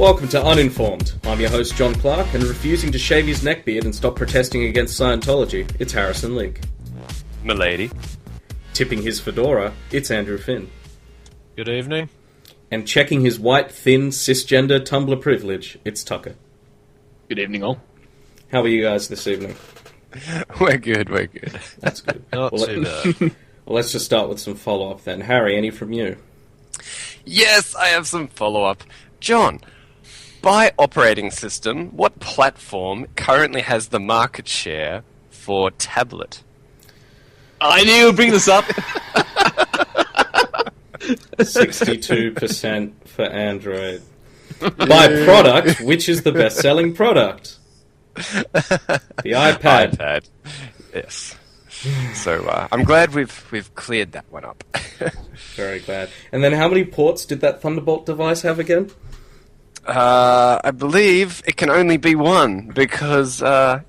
Welcome to Uninformed. I'm your host, John Clark, and refusing to shave his neckbeard and stop protesting against Scientology, it's Harrison Leake. Milady. Tipping his fedora, it's Andrew Finn. Good evening. And checking his white, thin, cisgender Tumblr privilege, it's Tucker. Good evening, all. How are you guys this evening? We're good. That's good. Not too bad. Well, let's just start with some follow-up then. Harry, any from you? Yes, I have some follow-up. John, by operating system, what platform currently has the market share for tablet? I knew you would bring this up. 62% for Android. By product, which is the best-selling product? The iPad. iPad. Yes. So I'm glad we've cleared that one up. Very glad. And then how many ports did that Thunderbolt device have again? I believe it can only be one, because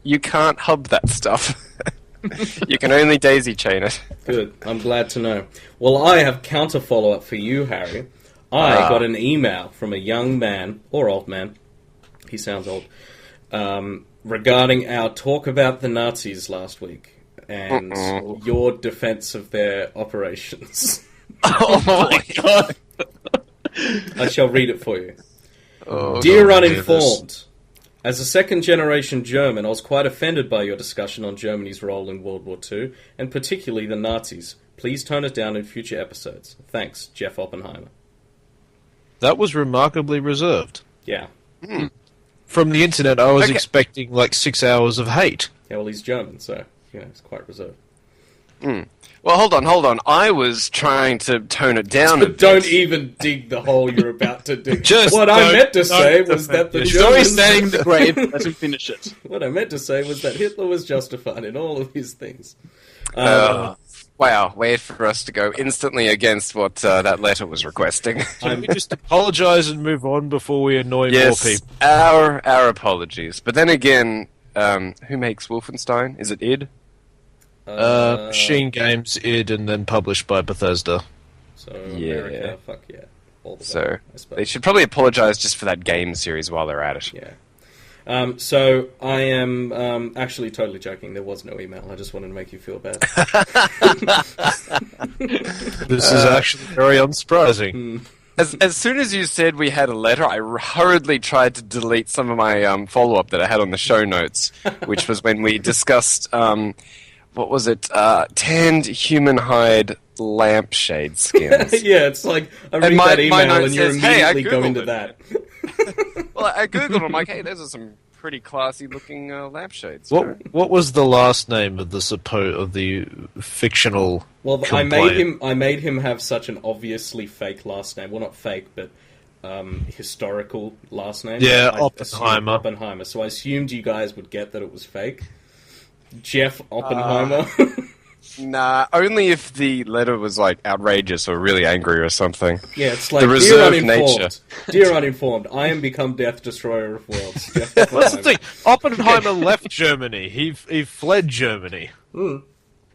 you can't hub that stuff. You can only daisy chain it. Good. I'm glad to know. Well, I have counter follow-up for you, Harry. I got an email from a young man, or old man, he sounds old, regarding our talk about the Nazis last week and your defense of their operations. Oh my god. I shall read it for you. Oh, Dear Uninformed, as a second-generation German, I was quite offended by your discussion on Germany's role in World War II, and particularly the Nazis. Please tone it down in future episodes. Thanks, Jeff Oppenheimer. That was remarkably reserved. Yeah. From the internet, I was expecting like 6 hours of hate. Yeah, well, he's German, so, you know, it's quite reserved. Well, hold on. I was trying to tone it down a bit. Don't even dig the hole you're about to dig. Just what I meant to say was that the He's always Germans... staying in the grave. Let him finish it. What I meant to say was that Hitler was justified in all of his things. Wow, wait for us to go instantly against what that letter was requesting. Can we just apologize and move on before we annoy more people? Our apologies. But then again, who makes Wolfenstein? Is it id? Machine Games, id, and then published by Bethesda. So, America, fuck yeah. All the So, way, I suppose. they should probably apologize just for that game series while they're at it. Yeah. So, I am actually totally joking. There was no email. I just wanted to make you feel bad. This is actually very unsurprising. As soon as you said we had a letter, I hurriedly tried to delete some of my follow-up that I had on the show notes, which was when we discussed, what was it, tanned human hide lampshade skins. Yeah, it's like, I read that email and you immediately go into that. Well, I googled them, like, hey, those are some pretty classy-looking lampshades. What was the last name of the fictional? Well, complaint? I made him have such an obviously fake last name. Well, not fake, but historical last name. Yeah, I Oppenheimer. Oppenheimer. So I assumed you guys would get that it was fake. Jeff Oppenheimer. Nah, only if the letter was, like, outrageous or really angry or something. Yeah, it's like, the reserved nature. Dear Uninformed, I am become Death Destroyer of Worlds. Jeff That's the thing. Oppenheimer left Germany. He fled Germany.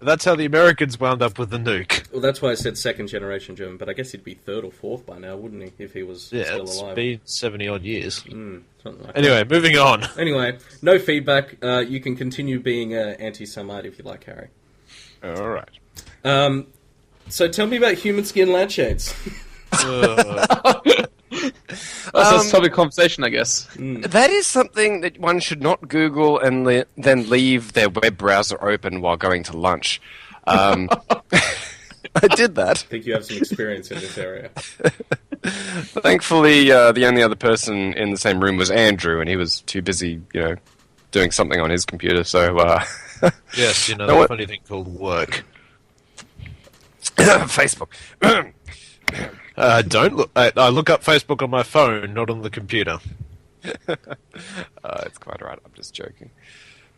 That's how the Americans wound up with the nuke. Well, that's why I said second-generation German, but I guess he'd be third or fourth by now, wouldn't he, if he was still alive? Yeah, it's been 70-odd years. Something like Anyway, moving on. Anyway, no feedback. You can continue being anti-Semite if you like, Harry. All right. So tell me about human skin lampshades. That's a topic of conversation, I guess. That is something that one should not Google and then leave their web browser open while going to lunch. I did that. I think you have some experience in this area. Thankfully, the only other person in the same room was Andrew, and he was too busy, doing something on his computer, so... Yes, the funny thing called work. Facebook. Don't look. I look up Facebook on my phone, not on the computer. It's quite alright. I'm just joking.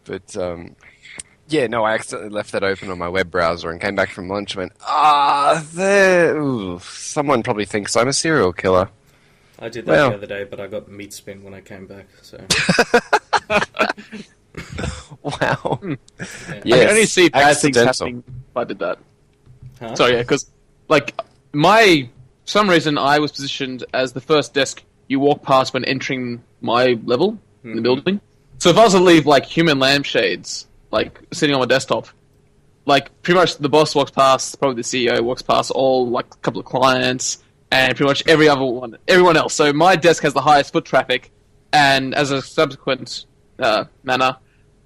But I accidentally left that open on my web browser and came back from lunch and went, someone probably thinks I'm a serial killer. I did that the other day, but I got meat spin when I came back. So. Wow. Yeah. I can only see bad things happening if I did that. Huh? Because, for some reason, I was positioned as the first desk you walk past when entering my level in the building. So if I was to leave like human lampshades, like sitting on my desktop, like pretty much the boss walks past, probably the CEO walks past, all like a couple of clients, and pretty much everyone else. So my desk has the highest foot traffic, and as a subsequent manner,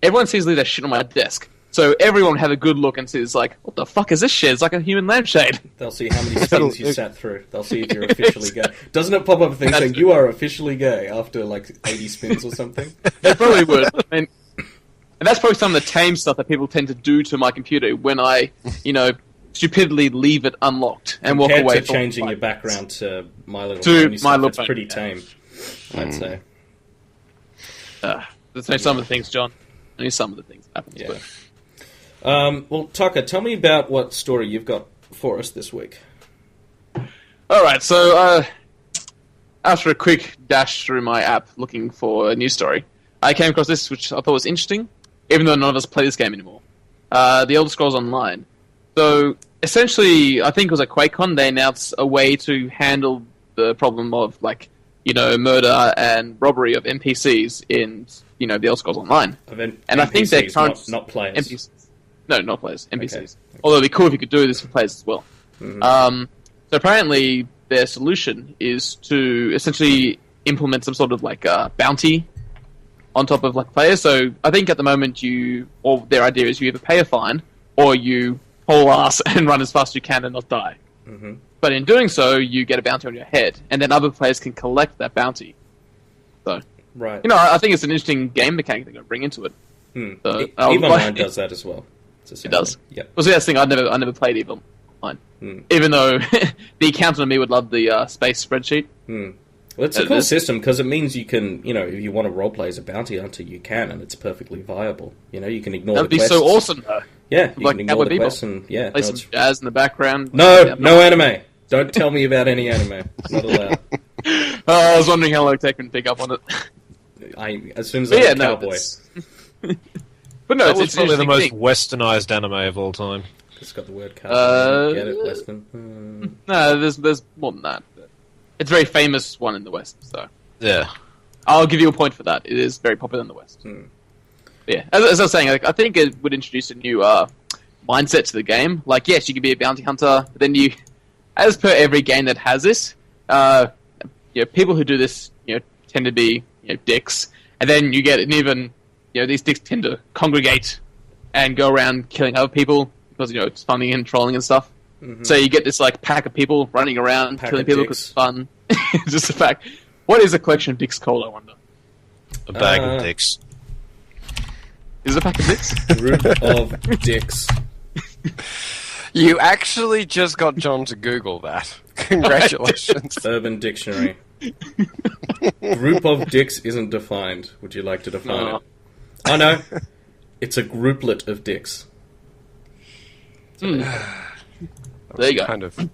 everyone sees leave their shit on my desk. So everyone have a good look and sees like, what the fuck is this shit? It's like a human lampshade. They'll see how many spins you sat through. They'll see if you're officially gay. Doesn't it pop up a thing saying you are officially gay after like 80 spins or something? They probably would. I mean, and that's probably some of the tame stuff that people tend to do to my computer when I, stupidly leave it unlocked and walk away. To changing your background to My Little Pony My Little it's pretty tame, I'd say. That's only some of the things, John. Only some of the things that happen. Yeah. Well, Tucker, tell me about what story you've got for us this week. Alright, so after a quick dash through my app looking for a news story, I came across this, which I thought was interesting, even though none of us play this game anymore. The Elder Scrolls Online. So, essentially, I think it was at QuakeCon, they announced a way to handle the problem of, murder and robbery of NPCs in, the Elder Scrolls Online. And NPCs, I think they're not players. NPCs. No, not players. NPCs. Okay. Although it'd be cool if you could do this for players as well. Mm-hmm. So apparently their solution is to essentially implement some sort of bounty on top of players. So I think at the moment their idea is you either pay a fine or you haul ass and run as fast as you can and not die. Mm-hmm. But in doing so, you get a bounty on your head, and then other players can collect that bounty. So, right. I think it's an interesting game mechanic they're going to bring into it. So, EVE Online does that as well. It does. Yep. Well, see, that's the thing. I never played EVE Online, even though the accountant of me would love the space spreadsheet. Well, it's a cool system because it means you can, if you want to roleplay as a bounty hunter, you can, and it's perfectly viable. You can ignore That'd the quests. be so awesome, though. Yeah, you can ignore the quests and play some jazz in the background. No anime. Don't tell me about any anime. Not allowed. I was wondering how long it can pick up on it. As soon as I'm a cowboy. But no, it's probably the most westernized anime of all time. It's got the word cowboy. Get it, Western? No, there's more than that. It's a very famous one in the West, so... Yeah. I'll give you a point for that. It is very popular in the West. Yeah, as I was saying, I think it would introduce a new mindset to the game. Yes, you can be a bounty hunter, but then you... As per every game that has this, people who do this, tend to be, dicks, and then you get an even... these dicks tend to congregate and go around killing other people because, it's funny and trolling and stuff. Mm-hmm. So you get this, pack of people running around killing people because it's fun. Just a fact. What is a collection of dicks called, I wonder? A bag of dicks. Is it a pack of dicks? Group of dicks. You actually just got John to Google that. Congratulations. Urban Dictionary. Group of dicks isn't defined. Would you like to define it? Oh no, it's a grouplet of dicks. There you go. Kind of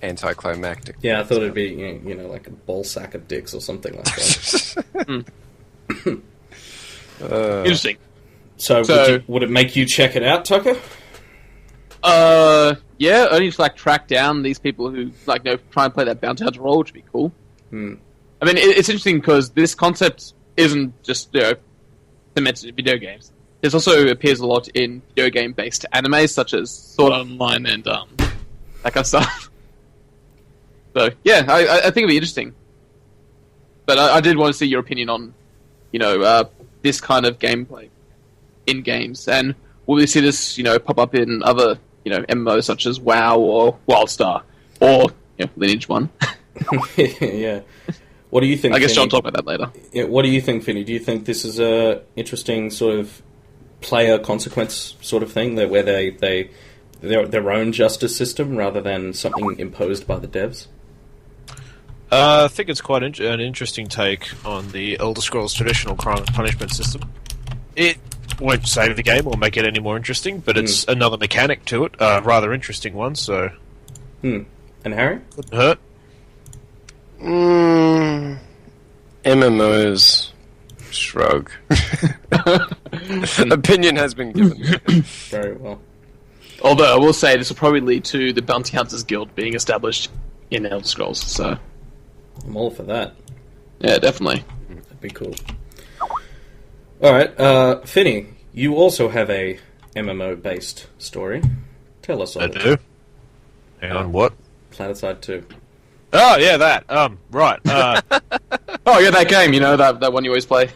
anticlimactic. Yeah, I thought it'd be like a ball sack of dicks or something like that. Interesting. So would it make you check it out, Tucker? Yeah, only to track down these people who try and play that bounty hunter role, which would be cool. I mean, it's interesting because this concept isn't just cemented in video games. This also appears a lot in video game-based anime, such as Sword Art Online and that kind of stuff. So yeah, I think it'd be interesting. But I did want to see your opinion on, this kind of gameplay in games, and will we see this, pop up in other, MMOs such as WoW or WildStar or Lineage 1? Yeah. What do you think? I guess Finny? John will talk about that later. Yeah, what do you think, Finny? Do you think this is a interesting sort of player consequence sort of thing, where they're their own justice system rather than something imposed by the devs? I think it's quite an interesting take on the Elder Scrolls traditional crime and punishment system. It won't save the game or make it any more interesting, but it's another mechanic to it, a rather interesting one, so... And Harry? Couldn't hurt. MMOs... Shrug. Opinion has been given. Very well. Although I will say this will probably lead to the Bounty Hunters Guild being established in Elder Scrolls, so... I'm all for that. Yeah, definitely. That'd be cool. All right, Finny, you also have a MMO-based story. Tell us all. I do. Hang on, what? Planetside 2. Oh, yeah, that. Right. Oh, yeah, that game, you know, that one you always play.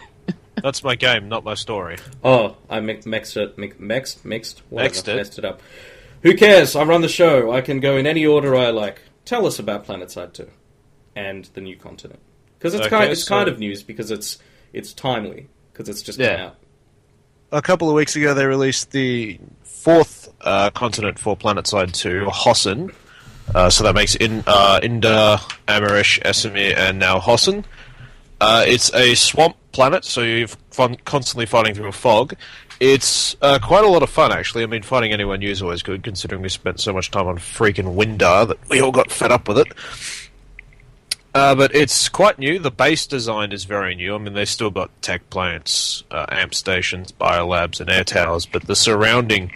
That's my game, not my story. Oh, I mixed it. Mixed? Mixed it. Messed it up. Who cares? I run the show. I can go in any order I like. Tell us about Planetside 2 and the new continent. Because it's kind of news because it's timely because it's just come out. A couple of weeks ago, they released the fourth continent for Planetside 2, Hossen. So that makes Inda, Amarish, Esamir, and now Hossen. It's a swamp planet, so you're constantly fighting through a fog. It's quite a lot of fun, actually. I mean, fighting anyone new is always good, considering we spent so much time on freaking Windar that we all got fed up with it. But it's quite new. The base design is very new. I mean, they've still got tech plants, amp stations, biolabs, and air towers, but the surrounding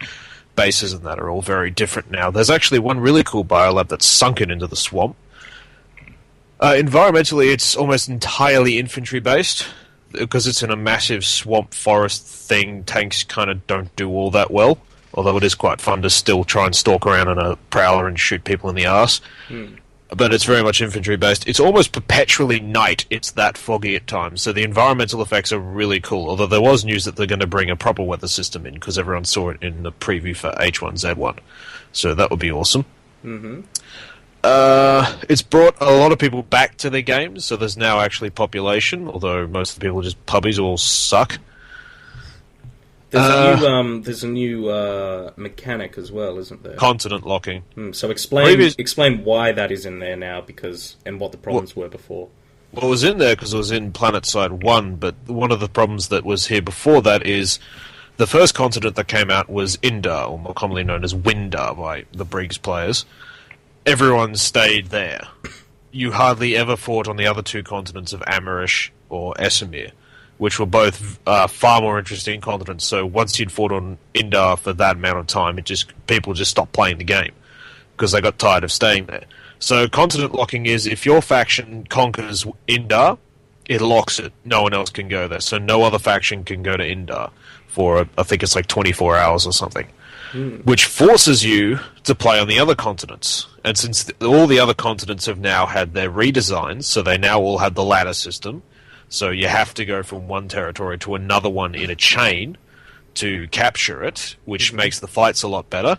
bases and that are all very different now. There's actually one really cool biolab that's sunken into the swamp. Environmentally, it's almost entirely infantry-based, because it's in a massive swamp forest thing. Tanks kind of don't do all that well, although it is quite fun to still try and stalk around on a prowler and shoot people in the arse. But it's very much infantry-based. It's almost perpetually night. It's that foggy at times. So the environmental effects are really cool, although there was news that they're going to bring a proper weather system in, because everyone saw it in the preview for H1Z1. So that would be awesome. Mm-hmm. It's brought a lot of people back to their games, so there's now actually population, although most of the people are just puppies who all suck. There's a new mechanic as well, isn't there? Continent locking. So explain why that is in there now, and what the problems were before. Well, it was in there because it was in Planetside 1, but one of the problems that was here before that is the first continent that came out was Indar, or more commonly known as Windar by the Briggs players. Everyone stayed there. You hardly ever fought on the other two continents of Amarish or Esamir, which were both far more interesting continents. So once you'd fought on Indar for that amount of time, people just stopped playing the game because they got tired of staying there. So continent locking is if your faction conquers Indar, it locks it. No one else can go there. So no other faction can go to Indar for, I think it's like 24 hours or something. Which forces you to play on the other continents. And since all the other continents have now had their redesigns, so they now all have the ladder system, so you have to go from one territory to another one in a chain to capture it, which makes the fights a lot better.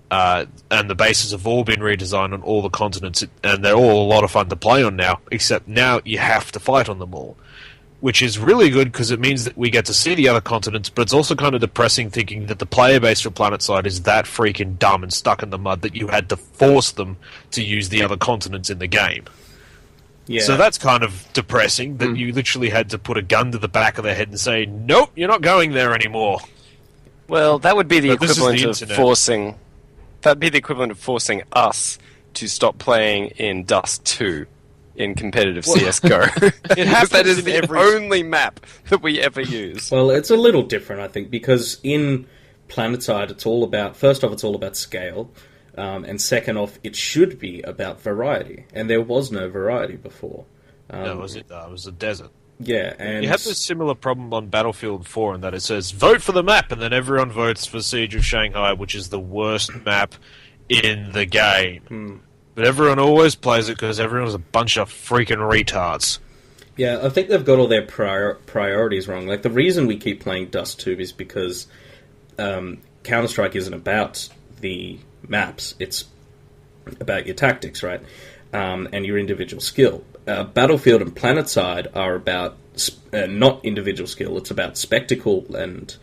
And the bases have all been redesigned on all the continents, and they're all a lot of fun to play on now, except now you have to fight on them all. Which is really good because it means that we get to see the other continents, but it's also kind of depressing thinking that the player base for Planetside is that freaking dumb and stuck in the mud that you had to force them to use the other continents in the game. Yeah. So that's kind of depressing that you literally had to put a gun to the back of their head and say, nope, you're not going there anymore. Well, that would be the equivalent of forcing... That'd be the equivalent of forcing us to stop playing in Dust 2. In competitive CSGO. It happens that is the only map that we ever use. Well, it's a little different, I think, because in Planetside, it's all about scale, and second off, it should be about variety, and there was no variety before. No, was it? It was a desert. Yeah, and you have this similar problem on Battlefield 4 in that it says, vote for the map, and then everyone votes for Siege of Shanghai, which is the worst map in the game. But everyone always plays it because everyone's a bunch of freaking retards. Yeah, I think they've got all their priorities wrong. Like, the reason we keep playing Dust 2 is because Counter-Strike isn't about the maps. It's about your tactics, right? And your individual skill. Battlefield and Planetside are about not individual skill. It's about spectacle and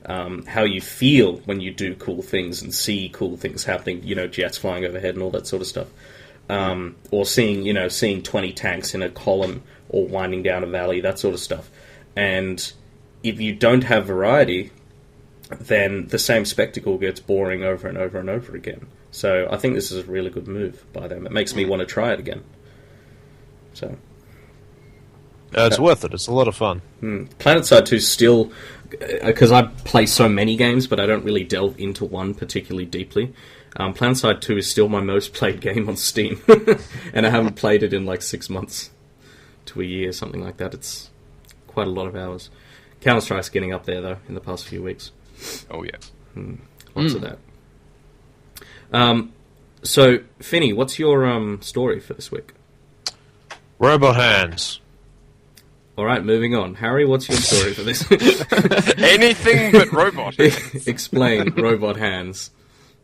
how you feel when you do cool things and see cool things happening, jets flying overhead and all that sort of stuff. Or seeing 20 tanks in a column or winding down a valley, that sort of stuff. And if you don't have variety, then the same spectacle gets boring over and over and over again. So I think this is a really good move by them. It makes me want to try it again. So it's worth it. It's a lot of fun. Planetside 2 still... Because I play so many games, but I don't really delve into one particularly deeply. Planetside 2 is still my most played game on Steam, and I haven't played it in like 6 months. to a year, something like that. It's quite a lot of hours. Counter-Strike's getting up there, though, in the past few weeks. Oh, yes. Lots of that. So, Finny, what's your story for this week? Robot hands. All right, moving on. Harry, what's your story for this? Anything but robot. Explain robot hands.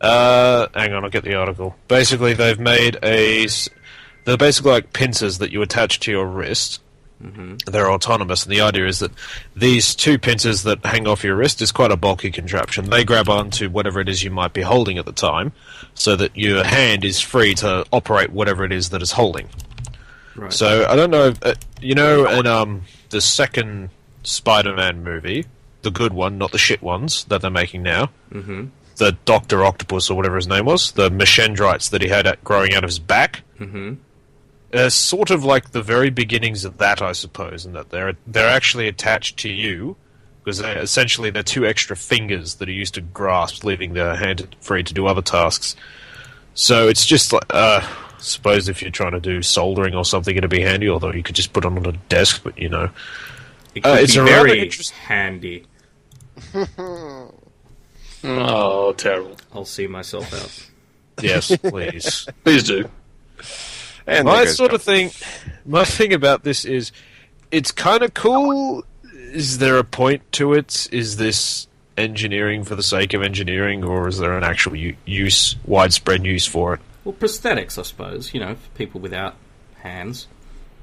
Hang on, I'll get the article. Basically, they've made they're basically like pincers that you attach to your wrist. Mm-hmm. They're autonomous, and the idea is that these two pincers that hang off your wrist is quite a bulky contraption. They grab onto whatever it is you might be holding at the time, so that your hand is free to operate whatever it is that is holding. Right. So, I don't know, in the second Spider-Man movie, the good one, not the shit ones that they're making now, the Dr. Octopus or whatever his name was, the Machendrites that he had growing out of his back, sort of like the very beginnings of that, I suppose, in that they're actually attached to you, because essentially they're two extra fingers that are used to grasp, leaving their hand free to do other tasks. So it's just like, suppose if you're trying to do soldering or something, it'd be handy, although you could just put it on a desk, but you know. It could it's be a very handy. Oh, terrible. I'll see myself out. Yes, please. Please do. And My thing about this is, it's kind of cool. Is there a point to it? Is this engineering for the sake of engineering, or is there an actual widespread use for it? Well, prosthetics, I suppose, for people without hands.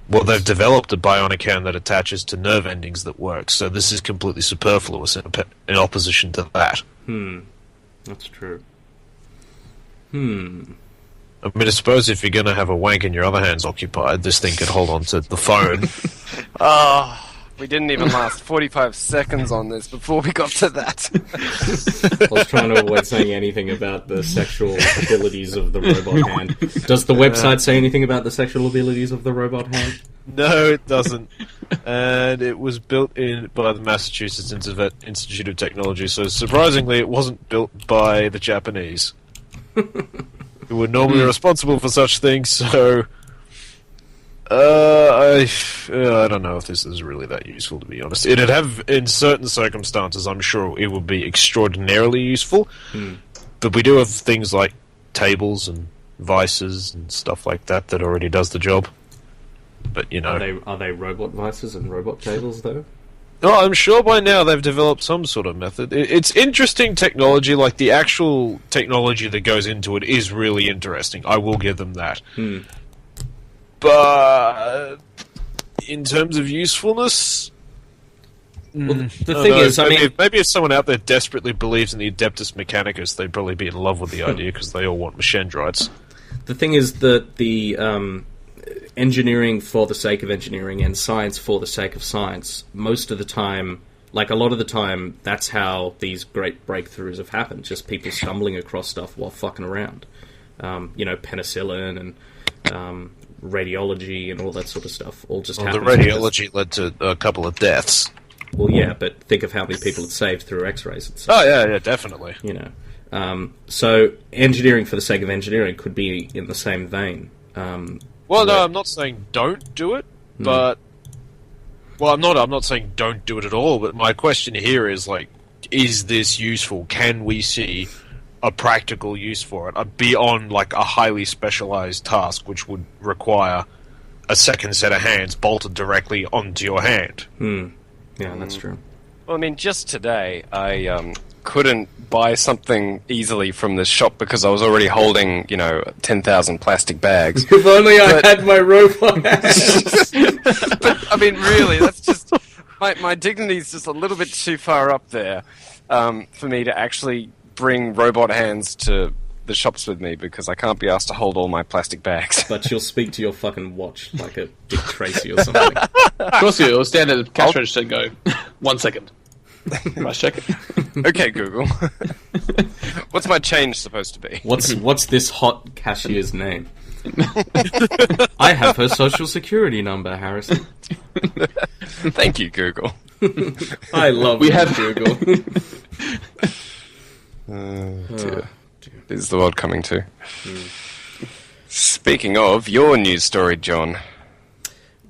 Well, they've developed a bionic hand that attaches to nerve endings that works, so this is completely superfluous in opposition to that. That's true. I mean, I suppose if you're going to have a wank and your other hand's occupied, this thing could hold on to the phone. We didn't even last 45 seconds on this before we got to that. I was trying to avoid saying anything about the sexual abilities of the robot hand. Does the website say anything about the sexual abilities of the robot hand? No, it doesn't. And it was built by the Massachusetts Institute of Technology, so surprisingly it wasn't built by the Japanese, who were normally responsible for such things, so... I don't know if this is really that useful, to be honest. It'd have, in certain circumstances, I'm sure it would be extraordinarily useful, but we do have things like tables and vices and stuff like that already does the job. But, Are they robot vices and robot tables, though? Oh, I'm sure by now they've developed some sort of method. It's interesting technology, like the actual technology that goes into it is really interesting. I will give them that. But in terms of usefulness... Well, the thing is, maybe if someone out there desperately believes in the Adeptus Mechanicus, they'd probably be in love with the idea, because they all want Machendrites. The thing is that the engineering for the sake of engineering and science for the sake of science, most of the time, like a lot of the time, that's how these great breakthroughs have happened. Just people stumbling across stuff while fucking around. Penicillin and radiology and all that sort of stuff all just happened. The radiology led to a couple of deaths. Well, yeah, but think of how many people it saved through X-rays. And stuff. Oh, yeah, definitely. So engineering for the sake of engineering could be in the same vein. No, I'm not saying don't do it, but... Well, I'm not saying don't do it at all, but my question here is, like, is this useful? Can we see a practical use for it beyond, like, a highly specialized task which would require a second set of hands bolted directly onto your hand? Yeah, that's true. Well, I mean, just today, I couldn't buy something easily from this shop because I was already holding, 10,000 plastic bags. If only I had my robot hands. But, I mean, really, that's just... My dignity is just a little bit too far up there for me to actually bring robot hands to the shops with me, because I can't be asked to hold all my plastic bags. But you'll speak to your fucking watch like a Dick Tracy or something. Of course you'll stand at the cash register and go, 1 second. Let's check it. Okay, Google. What's my change supposed to be? What's this hot cashier's name? I have her social security number, Harrison. Thank you, Google. I love Google. Dear. This is the world coming to. Speaking of, your news story, John.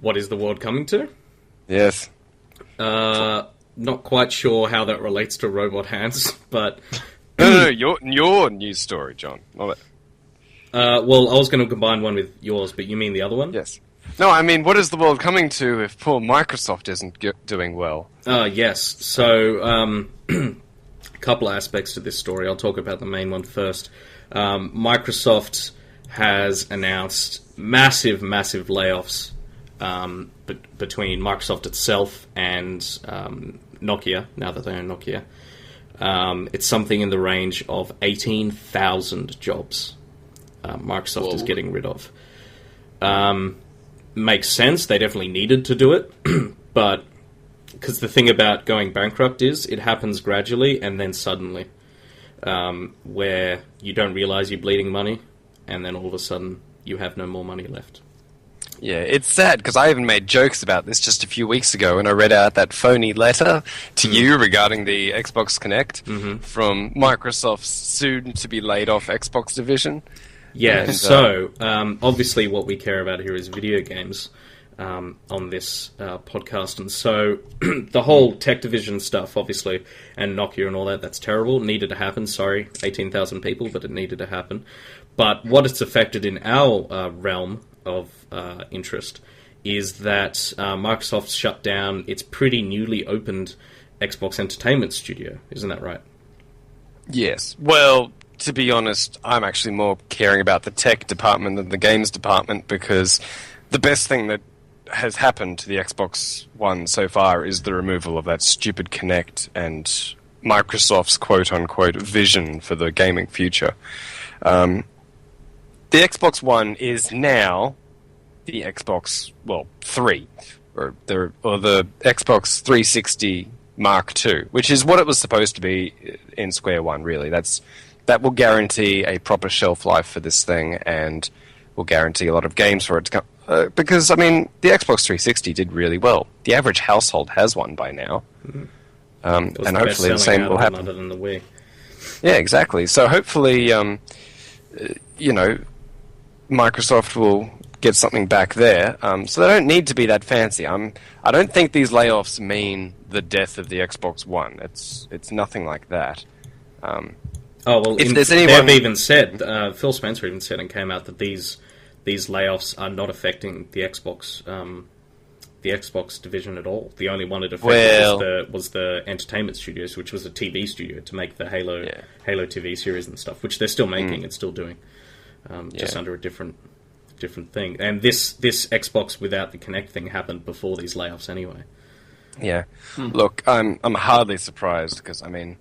What is the world coming to? Yes. Not quite sure how that relates to robot hands, but... No, your news story, John. Not it. Well, I was going to combine one with yours, but you mean the other one? Yes. No, I mean, what is the world coming to if poor Microsoft isn't doing well? Yes. So, a couple of aspects to this story. I'll talk about the main one first. Microsoft has announced massive layoffs between Microsoft itself and Nokia, now that they own Nokia. It's something in the range of 18,000 jobs Microsoft is getting rid of. Makes sense. They definitely needed to do it. But because the thing about going bankrupt is it happens gradually and then suddenly, where you don't realize you're bleeding money and then all of a sudden you have no more money left. Yeah, it's sad because I even made jokes about this just a few weeks ago when I read out that phony letter to you regarding the Xbox Connect from Microsoft's soon-to-be-laid-off Xbox division. Yeah, and, so obviously what we care about here is video games on this podcast, and so the whole tech division stuff, obviously, and Nokia and all that, that's terrible. Needed to happen, sorry, 18,000 people, but it needed to happen. But what it's affected in our realm of interest is that Microsoft's shut down its pretty newly opened Xbox Entertainment Studio. Isn't that right? Yes. Well, to be honest, I'm actually more caring about the tech department than the games department because the best thing that has happened to the Xbox One so far is the removal of that stupid Kinect and Microsoft's quote-unquote vision for the gaming future. The Xbox One is now the Xbox, 3, or the Xbox 360 Mark II, which is what it was supposed to be in Square One, really. That will guarantee a proper shelf life for this thing and will guarantee a lot of games for it to come. Because, I mean, the Xbox 360 did really well. The average household has one by now. And hopefully the same will happen. Other than the Wii. Yeah, exactly. So hopefully, Microsoft will get something back there. So they don't need to be that fancy. I don't think these layoffs mean the death of the Xbox One. It's nothing like that. They've even said, Phil Spencer even said and came out that these layoffs are not affecting the Xbox division at all. The only one it affected was the entertainment studios, which was a TV studio to make the Halo TV series and stuff, which they're still making and still doing, just under a different thing. And this Xbox without the Kinect thing happened before these layoffs anyway. Yeah. Look, I'm hardly surprised because, I mean,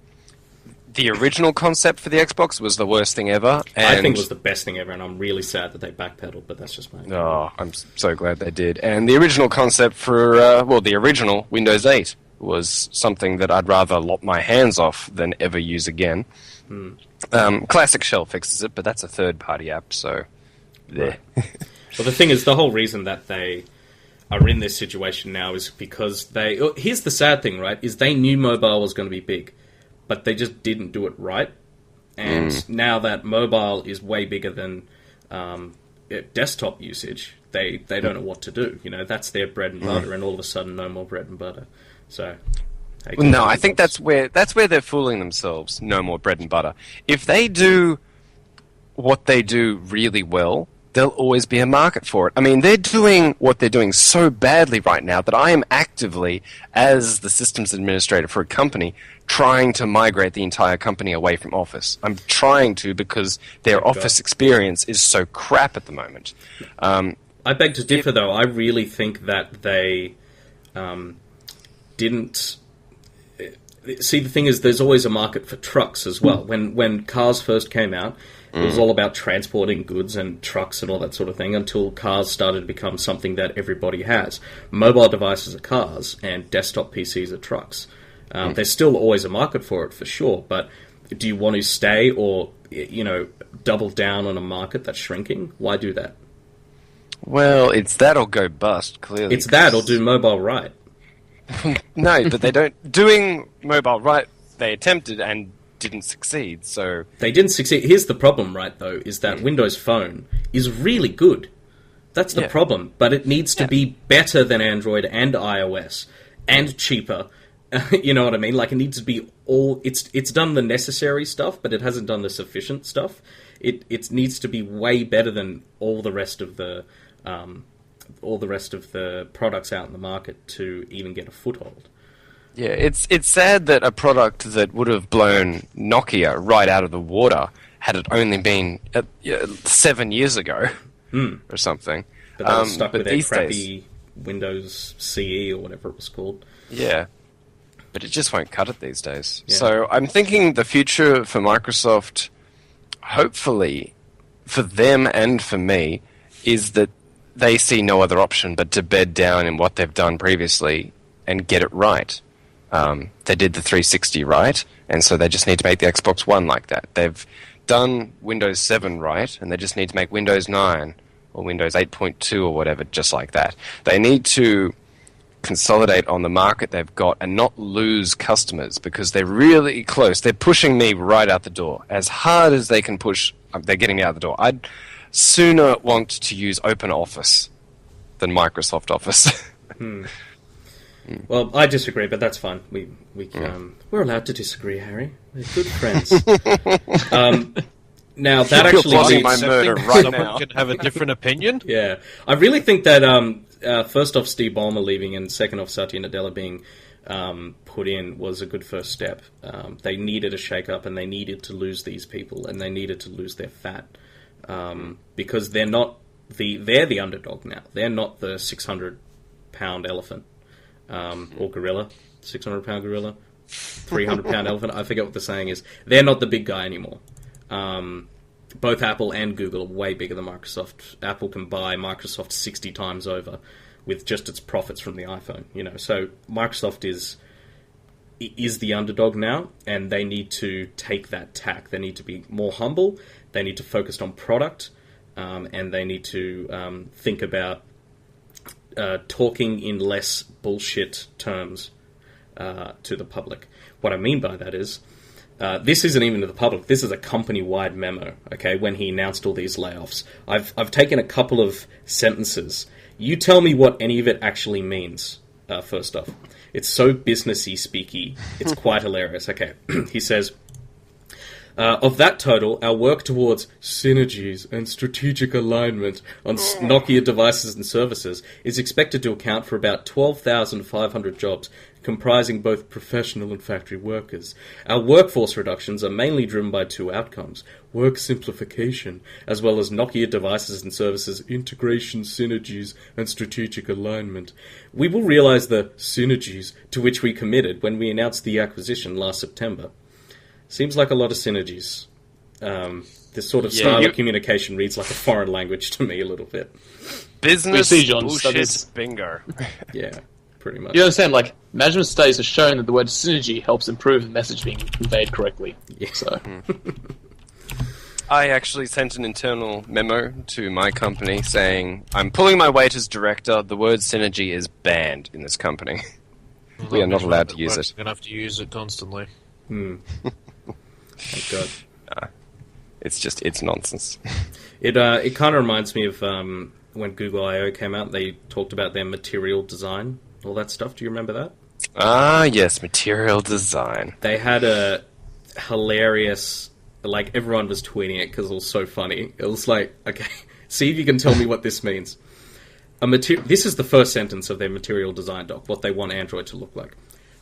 the original concept for the Xbox was the worst thing ever. And I think it was the best thing ever, and I'm really sad that they backpedaled, but that's just my opinion. Oh, I'm so glad they did. And the original concept for, the original Windows 8 was something that I'd rather lop my hands off than ever use again. Classic Shell fixes it, but that's a third-party app, so there. Right. Well, the thing is, the whole reason that they are in this situation now is because here's the sad thing, right, is they knew mobile was going to be big, but they just didn't do it right. And now that mobile is way bigger than desktop usage, they don't know what to do. You know, that's their bread and butter, and all of a sudden, no more bread and butter. So, no, I think that's where they're fooling themselves. No more bread and butter. If they do what they do really well, there'll always be a market for it. I mean, they're doing what they're doing so badly right now that I am actively, as the systems administrator for a company, trying to migrate the entire company away from Office. I'm trying to because their Office experience is so crap at the moment. I beg to differ, though. I really think that they didn't... See, the thing is, there's always a market for trucks as well. When cars first came out, it was all about transporting goods and trucks and all that sort of thing until cars started to become something that everybody has. Mobile devices are cars and desktop PCs are trucks. There's still always a market for it, for sure, but do you want to stay or, double down on a market that's shrinking? Why do that? Well, it's that or go bust, clearly. It's that or do mobile right. No, but they don't. Doing mobile right, they attempted and didn't succeed, so... They didn't succeed. Here's the problem, right, though, is that Windows Phone is really good. That's the problem. But it needs to be better than Android and iOS, and cheaper. You know what I mean? Like, it needs to be all... It's done the necessary stuff, but it hasn't done the sufficient stuff. It needs to be way better than all the rest of the products out in the market to even get a foothold. Yeah, it's sad that a product that would have blown Nokia right out of the water had it only been 7 years ago or something. But they were stuck with their these crappy days, Windows CE or whatever it was called. yeah, but it just won't cut it these days. Yeah. So I'm thinking the future for Microsoft, hopefully for them and for me, is that they see no other option but to bed down in what they've done previously and get it right. They did the 360 right, and so they just need to make the Xbox One like that. They've done Windows 7 right, and they just need to make Windows 9 or Windows 8.2 or whatever just like that. They need to consolidate on the market they've got and not lose customers, because they're really close. They're pushing me right out the door. As hard as they can push, they're getting me out the door. I'd sooner want to use OpenOffice than Microsoft Office. Well, I disagree, but that's fine. We're allowed to disagree, Harry. We're good friends. Now that You're actually plotting leads... my murder right Someone now. can have a different opinion. Yeah, I really think that first off, Steve Ballmer leaving, and second off, Satya Nadella being put in was a good first step. They needed a shake-up, and they needed to lose these people, and they needed to lose their fat, because they're the underdog now. They're not the 600-pound elephant or gorilla, 600-pound gorilla, 300-pound elephant. I forget what the saying is. They're not the big guy anymore. Both Apple and Google are way bigger than Microsoft. Apple can buy Microsoft 60 times over with just its profits from the iPhone. So Microsoft is the underdog now, and they need to take that tack. They need to be more humble. They need to focus on product, and they need to think about talking in less bullshit terms to the public. What I mean by that is, this isn't even to the public. This is a company-wide memo, okay, when he announced all these layoffs. I've taken a couple of sentences. You tell me what any of it actually means, first off. It's so businessy speaky. It's quite hilarious. Okay, he says, of that total, our work towards synergies and strategic alignment on Nokia devices and services is expected to account for about 12,500 jobs, comprising both professional and factory workers. Our workforce reductions are mainly driven by two outcomes: work simplification, as well as Nokia devices and services integration, synergies, and strategic alignment. We will realize the synergies to which we committed when we announced the acquisition last September. Seems like a lot of synergies. This sort of style of communication reads like a foreign language to me a little bit. Business John, bullshit studies. bingo. Yeah, pretty much. You understand, like, management studies have shown that the word synergy helps improve the message being conveyed correctly. Yeah. So, I actually sent an internal memo to my company saying, I'm pulling my weight as director. The word synergy is banned in this company. Well, We are not that allowed to means use we're it. going to have to use it constantly. Thank God. It's nonsense. It kind of reminds me of when Google I/O came out. They talked about their material design, all that stuff. Do you remember that? Ah, yes, material design. They had a hilarious, like, everyone was tweeting it because it was so funny. It was like, okay, see if you can tell me what this means. This is the first sentence of their material design doc, what they want Android to look like.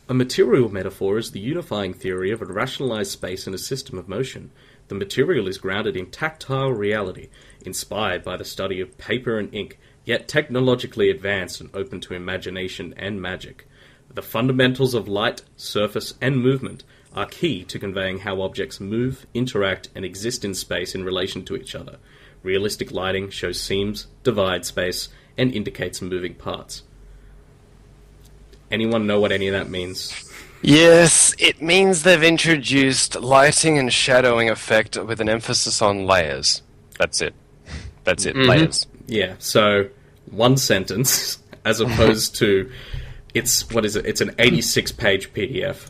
A material metaphor is the unifying theory of a rationalized space in a system of motion. The material is grounded in tactile reality, inspired by the study of paper and ink, yet technologically advanced and open to imagination and magic. The fundamentals of light, surface, and movement are key to conveying how objects move, interact, and exist in space in relation to each other. Realistic lighting shows seams, divides space, and indicates moving parts. Anyone know what any of that means? Yes, it means they've introduced lighting and shadowing effect with an emphasis on layers. That's it. That's it, layers. Yeah, so one sentence as opposed to, it's an 86-page PDF.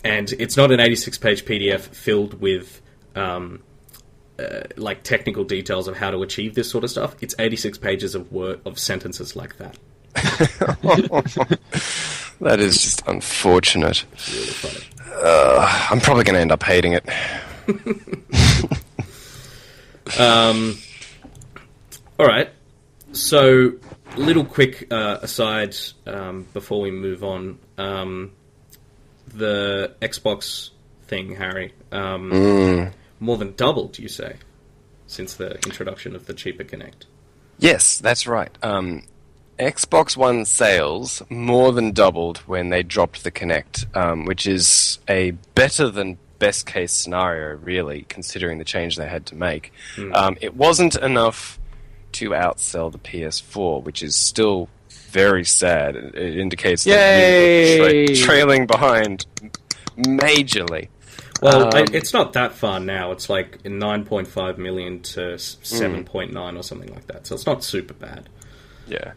And it's not an 86-page PDF filled with like technical details of how to achieve this sort of stuff, it's 86 pages of sentences like that. That is just unfortunate. It's really funny. I'm probably going to end up hating it. All right. So, little quick aside before we move on. The Xbox thing, Harry, more than doubled, you say, since the introduction of the cheaper Kinect. Yes, that's right. Xbox One sales more than doubled when they dropped the Kinect, which is a better than best case scenario, really, considering the change they had to make. It wasn't enough to outsell the PS4, which is still very sad. It indicates that we were trailing behind majorly. Well, it's not that far now. It's like 9.5 million to 7.9 or something like that. So it's not super bad. Yeah.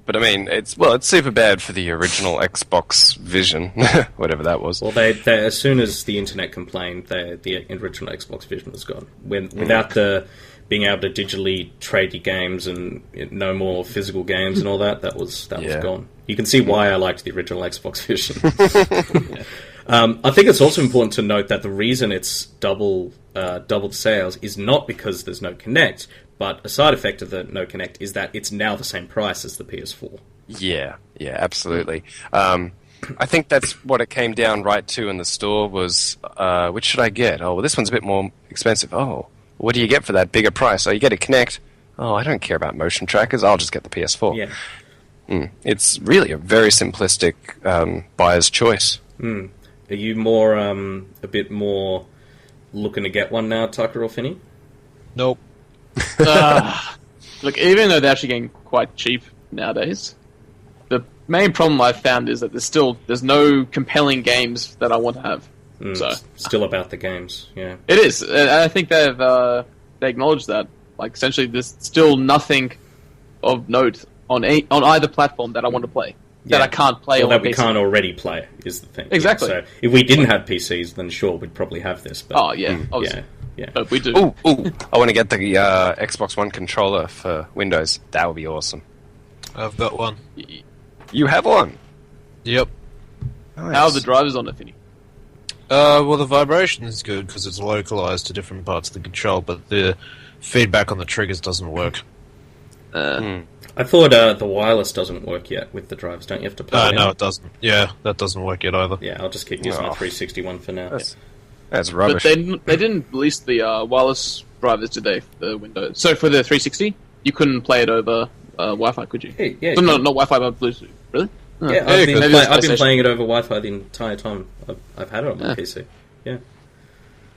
But I mean, it's super bad for the original Xbox Vision, whatever that was. Well, they as soon as the internet complained, the original Xbox Vision was gone. Without the being able to digitally trade your games and no more physical games and all that, that was gone. You can see why I liked the original Xbox Vision. I think it's also important to note that the reason it's doubled sales is not because there's no Kinect, but a side effect of the no Kinect is that it's now the same price as the PS4. Yeah, absolutely. I think that's what it came down right to in the store was, which should I get? Oh, well, this one's a bit more expensive. Oh, what do you get for that bigger price? Oh, you get a Kinect. Oh, I don't care about motion trackers. I'll just get the PS4. Yeah. It's really a very simplistic buyer's choice. Are you more a bit more looking to get one now, Tucker or Finney? Nope. Look, even though they're actually getting quite cheap nowadays, the main problem I've found is that there's no compelling games that I want to have. So still about the games, yeah. It is. I think they acknowledged that. Like, essentially, there's still nothing of note on either platform that I want to play. That I can't play on that PC. we can't already play is the thing. Exactly. Yeah, so if we didn't have PCs, then sure, we'd probably have this. But, obviously. Yeah. But we do. Ooh, I want to get the Xbox One controller for Windows. That would be awesome. I've got one. You have one? Yep. Nice. How are the drivers on it, Finny? Well, the vibration is good because it's localized to different parts of the control, but the feedback on the triggers doesn't work. I thought the wireless doesn't work yet with the drivers. Don't you have to plug it in? No, it doesn't. Yeah, that doesn't work yet either. Yeah, I'll just keep using my 361 for now. That's rubbish. But they didn't release the wireless drivers, did they, for the Windows? So for the 360, you couldn't play it over Wi-Fi, could you? Yeah. So not Wi-Fi, but Bluetooth. Really? Yeah, I've been playing it over Wi-Fi the entire time I've had it on my PC. Yeah.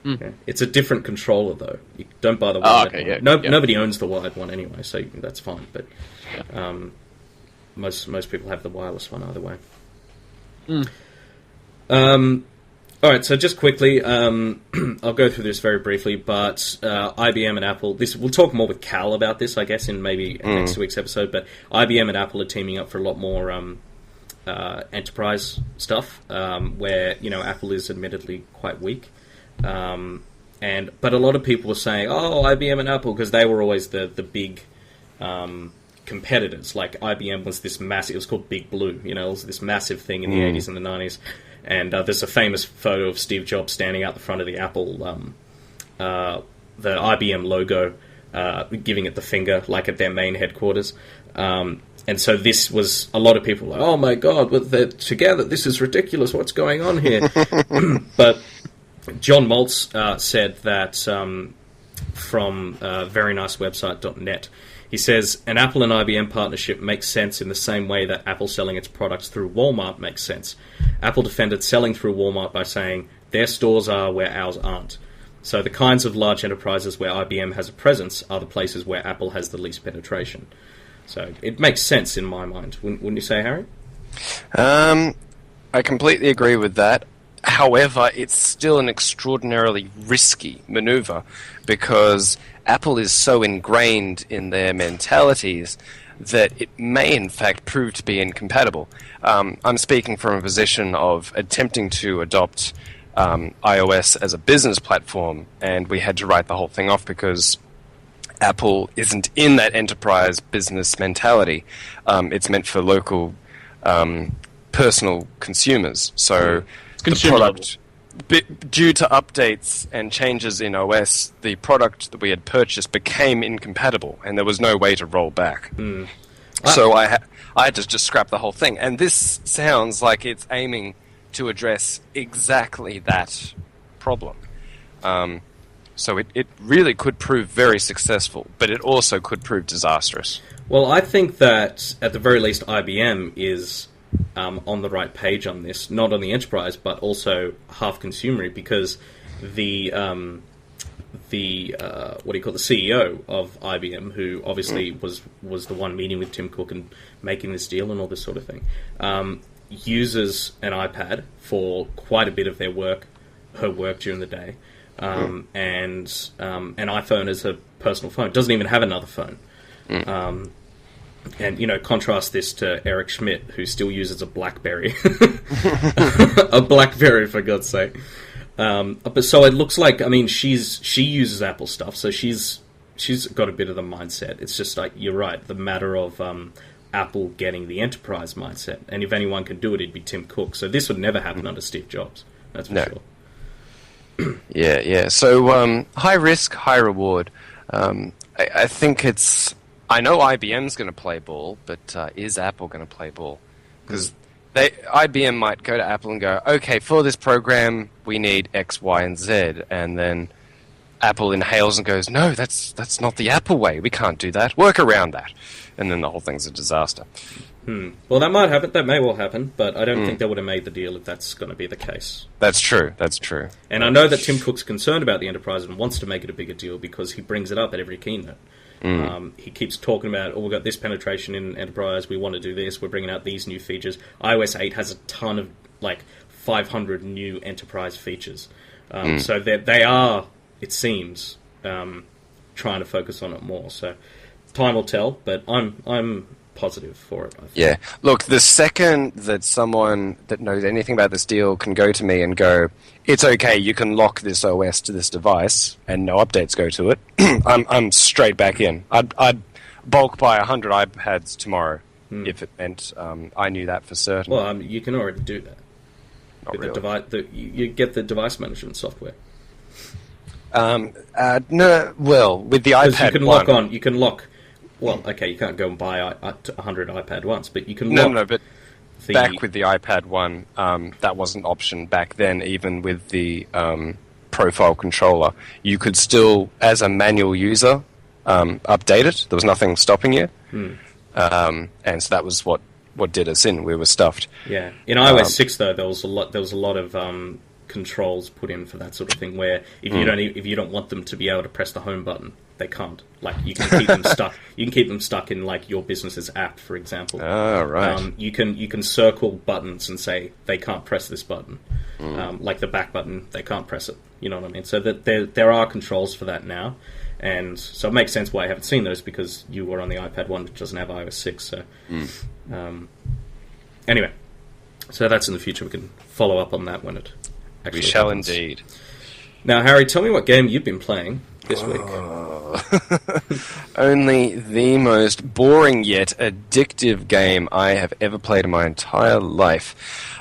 Yeah. It's a different controller, though. You don't buy the wired one. Nobody owns the wired one anyway, so that's fine. But most people have the wireless one either way. All right, so just quickly, I'll go through this very briefly, but IBM and Apple, we'll talk more with Cal about this, I guess, in maybe next week's episode, but IBM and Apple are teaming up for a lot more enterprise stuff, where, Apple is admittedly quite weak. But a lot of people were saying, IBM and Apple, because they were always the big competitors. Like, IBM was this massive, it was called Big Blue, it was this massive thing in the 80s and the 90s. And there's a famous photo of Steve Jobs standing out the front of the Apple, the IBM logo, giving it the finger, like at their main headquarters. And so this was, a lot of people were like, oh my god, they're together, this is ridiculous, what's going on here? But John Maltz said that from verynicewebsite.net, he says, an Apple and IBM partnership makes sense in the same way that Apple selling its products through Walmart makes sense. Apple defended selling through Walmart by saying, their stores are where ours aren't. So the kinds of large enterprises where IBM has a presence are the places where Apple has the least penetration. So it makes sense in my mind. Wouldn't you say, Harry? I completely agree with that. However, it's still an extraordinarily risky maneuver because Apple is so ingrained in their mentalities that it may in fact prove to be incompatible. I'm speaking from a position of attempting to adopt iOS as a business platform, and we had to write the whole thing off because Apple isn't in that enterprise business mentality. It's meant for local, personal consumers. So the product, due to updates and changes in OS, the product that we had purchased became incompatible, and there was no way to roll back. So I had to just scrap the whole thing. And this sounds like it's aiming to address exactly that problem. So it really could prove very successful, but it also could prove disastrous. Well, I think that, at the very least, IBM is on the right page on this, not on the enterprise, but also half consumery, because the CEO of IBM, who obviously was the one meeting with Tim Cook and making this deal and all this sort of thing, uses an iPad for quite a bit of her work during the day, and an iPhone as her personal phone. Doesn't even have another phone. And, contrast this to Eric Schmidt, who still uses a BlackBerry. A BlackBerry, for God's sake. But so it looks like, she uses Apple stuff, so she's got a bit of the mindset. It's just like, you're right, the matter of Apple getting the enterprise mindset. And if anyone can do it, it'd be Tim Cook. So this would never happen under Steve Jobs. That's for sure. Yeah. So, high risk, high reward. I think it's... I know IBM's going to play ball, but is Apple going to play ball? Because IBM might go to Apple and go, okay, for this program, we need X, Y, and Z. And then Apple inhales and goes, no, that's not the Apple way. We can't do that. Work around that. And then the whole thing's a disaster. Well, that might happen. That may well happen, but I don't think they would have made the deal if that's going to be the case. That's true. And I know that Tim Cook's concerned about the enterprise and wants to make it a bigger deal because he brings it up at every keynote. He keeps talking about, we've got this penetration in enterprise, we want to do this, we're bringing out these new features. iOS 8 has a ton of, 500 new enterprise features. So they are, it seems, trying to focus on it more. So time will tell, but I'm positive for it, I think. Yeah. Look, the second that someone that knows anything about this deal can go to me and go, it's okay, you can lock this OS to this device and no updates go to it, I'm straight back in. I'd bulk buy 100 iPads tomorrow if it meant I knew that for certain. Well, you can already do that. Not with really. You get the device management software. No, well, with the iPad you can lock. Well, okay, you can't go and buy 100 iPad once, but you can lock... No, but back with the iPad 1, that wasn't an option back then, even with the profile controller. You could still, as a manual user, update it. There was nothing stopping you. And so that was what did us in. We were stuffed. Yeah. In iOS 6, though, there was a lot of controls put in for that sort of thing, where if you don't want them to be able to press the home button, they can't. You can keep them stuck. You can keep them stuck in your business's app, for example. Oh, right. You can circle buttons and say they can't press this button. Like the back button, they can't press it. You know what I mean? So that there are controls for that now, and so it makes sense why I haven't seen those, because you were on the iPad 1, which doesn't have iOS 6. So anyway, so that's in the future. We can follow up on that when it actually shall happens. Indeed. Now, Harry, tell me what game you've been playing this week. Only the most boring yet addictive game I have ever played in my entire life.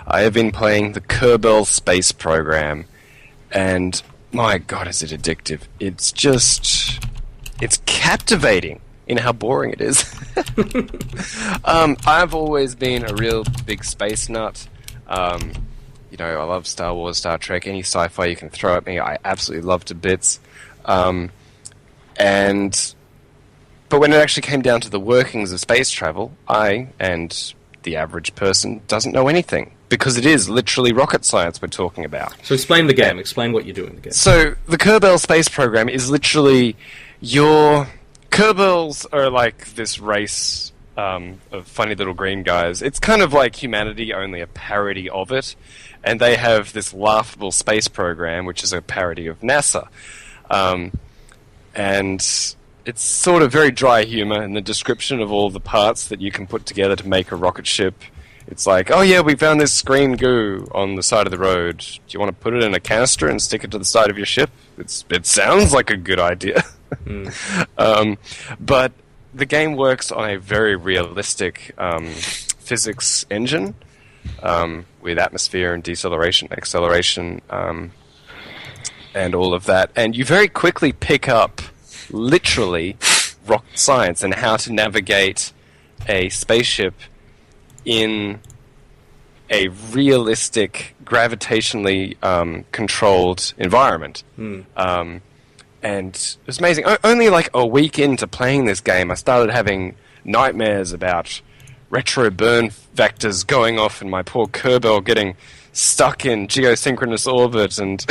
I have been playing the Kerbal Space Program, and my God, is it addictive. It's captivating in how boring it is. I've always been a real big space nut. I love Star Wars, Star Trek, any sci-fi you can throw at me, I absolutely love to bits. But when it actually came down to the workings of space travel, I, and the average person, doesn't know anything. Because it is literally rocket science we're talking about. So explain the game. Explain what you do in the game. So the Kerbal Space Program is literally Kerbals are like this race of funny little green guys. It's kind of like humanity, only a parody of it. And they have this laughable space program, which is a parody of NASA. And it's sort of very dry humor in the description of all the parts that you can put together to make a rocket ship. It's like, oh yeah, we found this green goo on the side of the road. Do you want to put it in a canister and stick it to the side of your ship? It sounds like a good idea. But the game works on a very realistic physics engine with atmosphere and deceleration, acceleration, and all of that. And you very quickly pick up, literally, rocket science and how to navigate a spaceship in a realistic, gravitationally controlled environment. And it was amazing. Only like a week into playing this game, I started having nightmares about retro burn vectors going off and my poor Kerbal getting stuck in geosynchronous orbit. And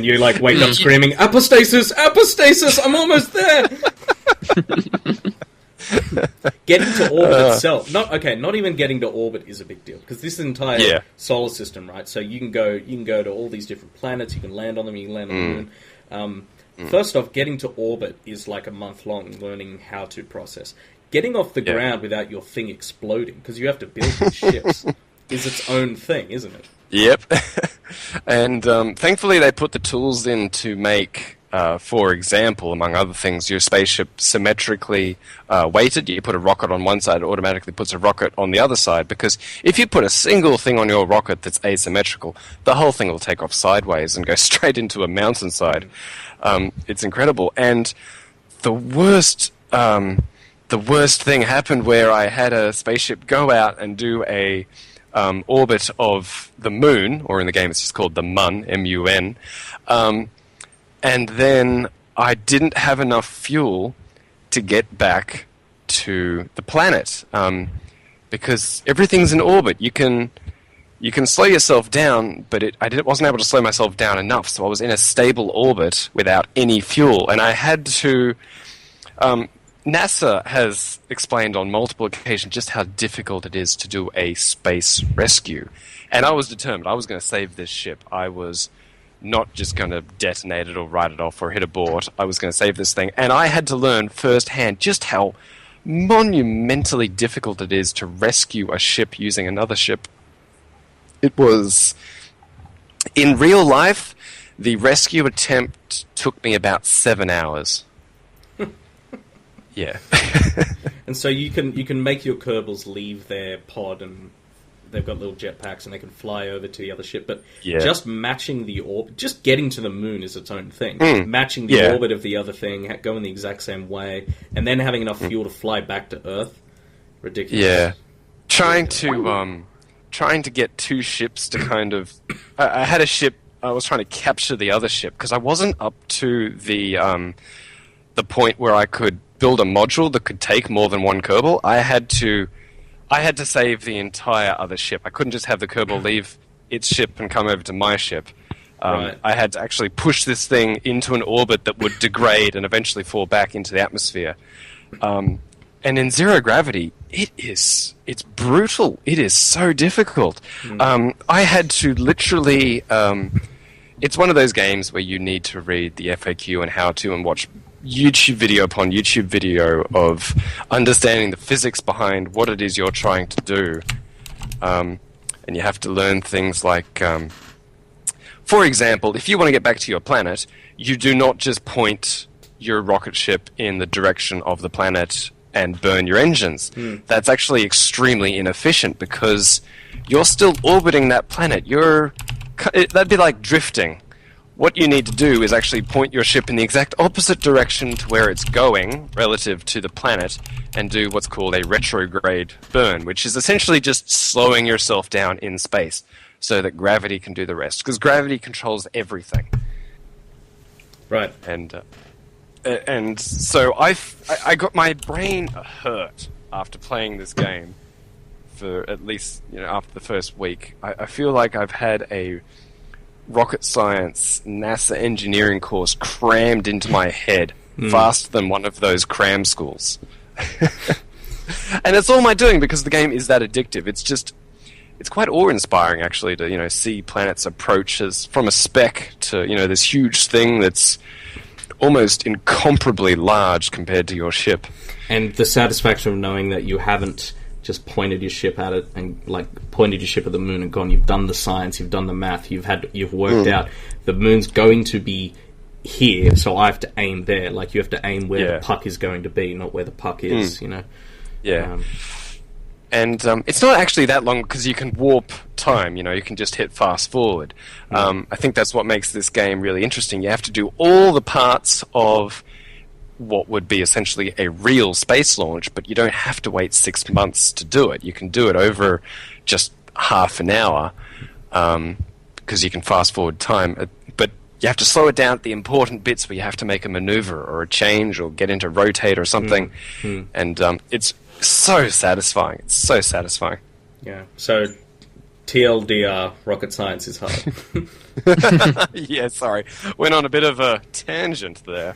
you like wake up screaming, "Apostasis! Apostasis! I'm almost there!" Getting to orbit itself, not even getting to orbit is a big deal, because this entire solar system, right? So you can go to all these different planets, you can land on them, you can land on the moon. First off, getting to orbit is like a month long learning how to process. Getting off the ground without your thing exploding, because you have to build these ships, is its own thing, isn't it? Yep. And thankfully they put the tools in to make, for example, among other things, your spaceship symmetrically weighted. You put a rocket on one side, it automatically puts a rocket on the other side, because if you put a single thing on your rocket that's asymmetrical, the whole thing will take off sideways and go straight into a mountainside. It's incredible. And the worst thing happened where I had a spaceship go out and do a orbit of the moon, or in the game it's just called the Mun, M-U-N, and then I didn't have enough fuel to get back to the planet, because everything's in orbit. You can slow yourself down, but I wasn't able to slow myself down enough, so I was in a stable orbit without any fuel, and I had to... NASA has explained on multiple occasions just how difficult it is to do a space rescue, and I was determined. I was going to save this ship. I was not just going to detonate it or write it off or hit abort. I was going to save this thing, and I had to learn firsthand just how monumentally difficult it is to rescue a ship using another ship. It was... In real life, the rescue attempt took me about 7 hours. Yeah. And so you can make your Kerbals leave their pod, and they've got little jetpacks and they can fly over to the other ship, but just matching the orbit, just getting to the moon is its own thing. Matching the orbit of the other thing, going the exact same way, and then having enough fuel to fly back to Earth. Ridiculous. Yeah. Trying to get two ships to kind of... I had a ship, I was trying to capture the other ship, because I wasn't up to the point where I could build a module that could take more than one Kerbal. I had to save the entire other ship. I couldn't just have the Kerbal leave its ship and come over to my ship. Right. I had to actually push this thing into an orbit that would degrade and eventually fall back into the atmosphere. And in zero gravity, it's brutal. It is so difficult. I had to literally... it's one of those games where you need to read the FAQ and how to and watch YouTube video upon YouTube video of understanding the physics behind what it is you're trying to do. And you have to learn things like, for example, if you want to get back to your planet, you do not just point your rocket ship in the direction of the planet and burn your engines. That's actually extremely inefficient, because you're still orbiting that planet. That'd be like drifting. What you need to do is actually point your ship in the exact opposite direction to where it's going relative to the planet, and do what's called a retrograde burn, which is essentially just slowing yourself down in space so that gravity can do the rest, because gravity controls everything. Right. And so I got my brain hurt after playing this game for at least, after the first week. I feel like I've had a rocket science NASA engineering course crammed into my head faster than one of those cram schools. And it's all my doing, because the game is that addictive. It's quite awe-inspiring, actually, to see planets approach as from a speck to this huge thing that's almost incomparably large compared to your ship. And the satisfaction of knowing that you haven't just pointed your ship at it and like pointed your ship at the moon and gone, you've done the science, you've done the math, you've worked out the moon's going to be here, so I have to aim there. Like, you have to aim where the puck is going to be, not where the puck is, you know? Yeah. And it's not actually that long because you can warp time, you know, you can just hit fast forward. I think that's what makes this game really interesting. You have to do all the parts of what would be essentially a real space launch, but you don't have to wait 6 months to do it. You can do it over just half an hour because you can fast forward time. But you have to slow it down at the important bits where you have to make a maneuver or a change or get into rotate or something. And it's so satisfying. It's so satisfying. Yeah. So, TLDR, rocket science is hard. Yeah, sorry. Went on a bit of a tangent there.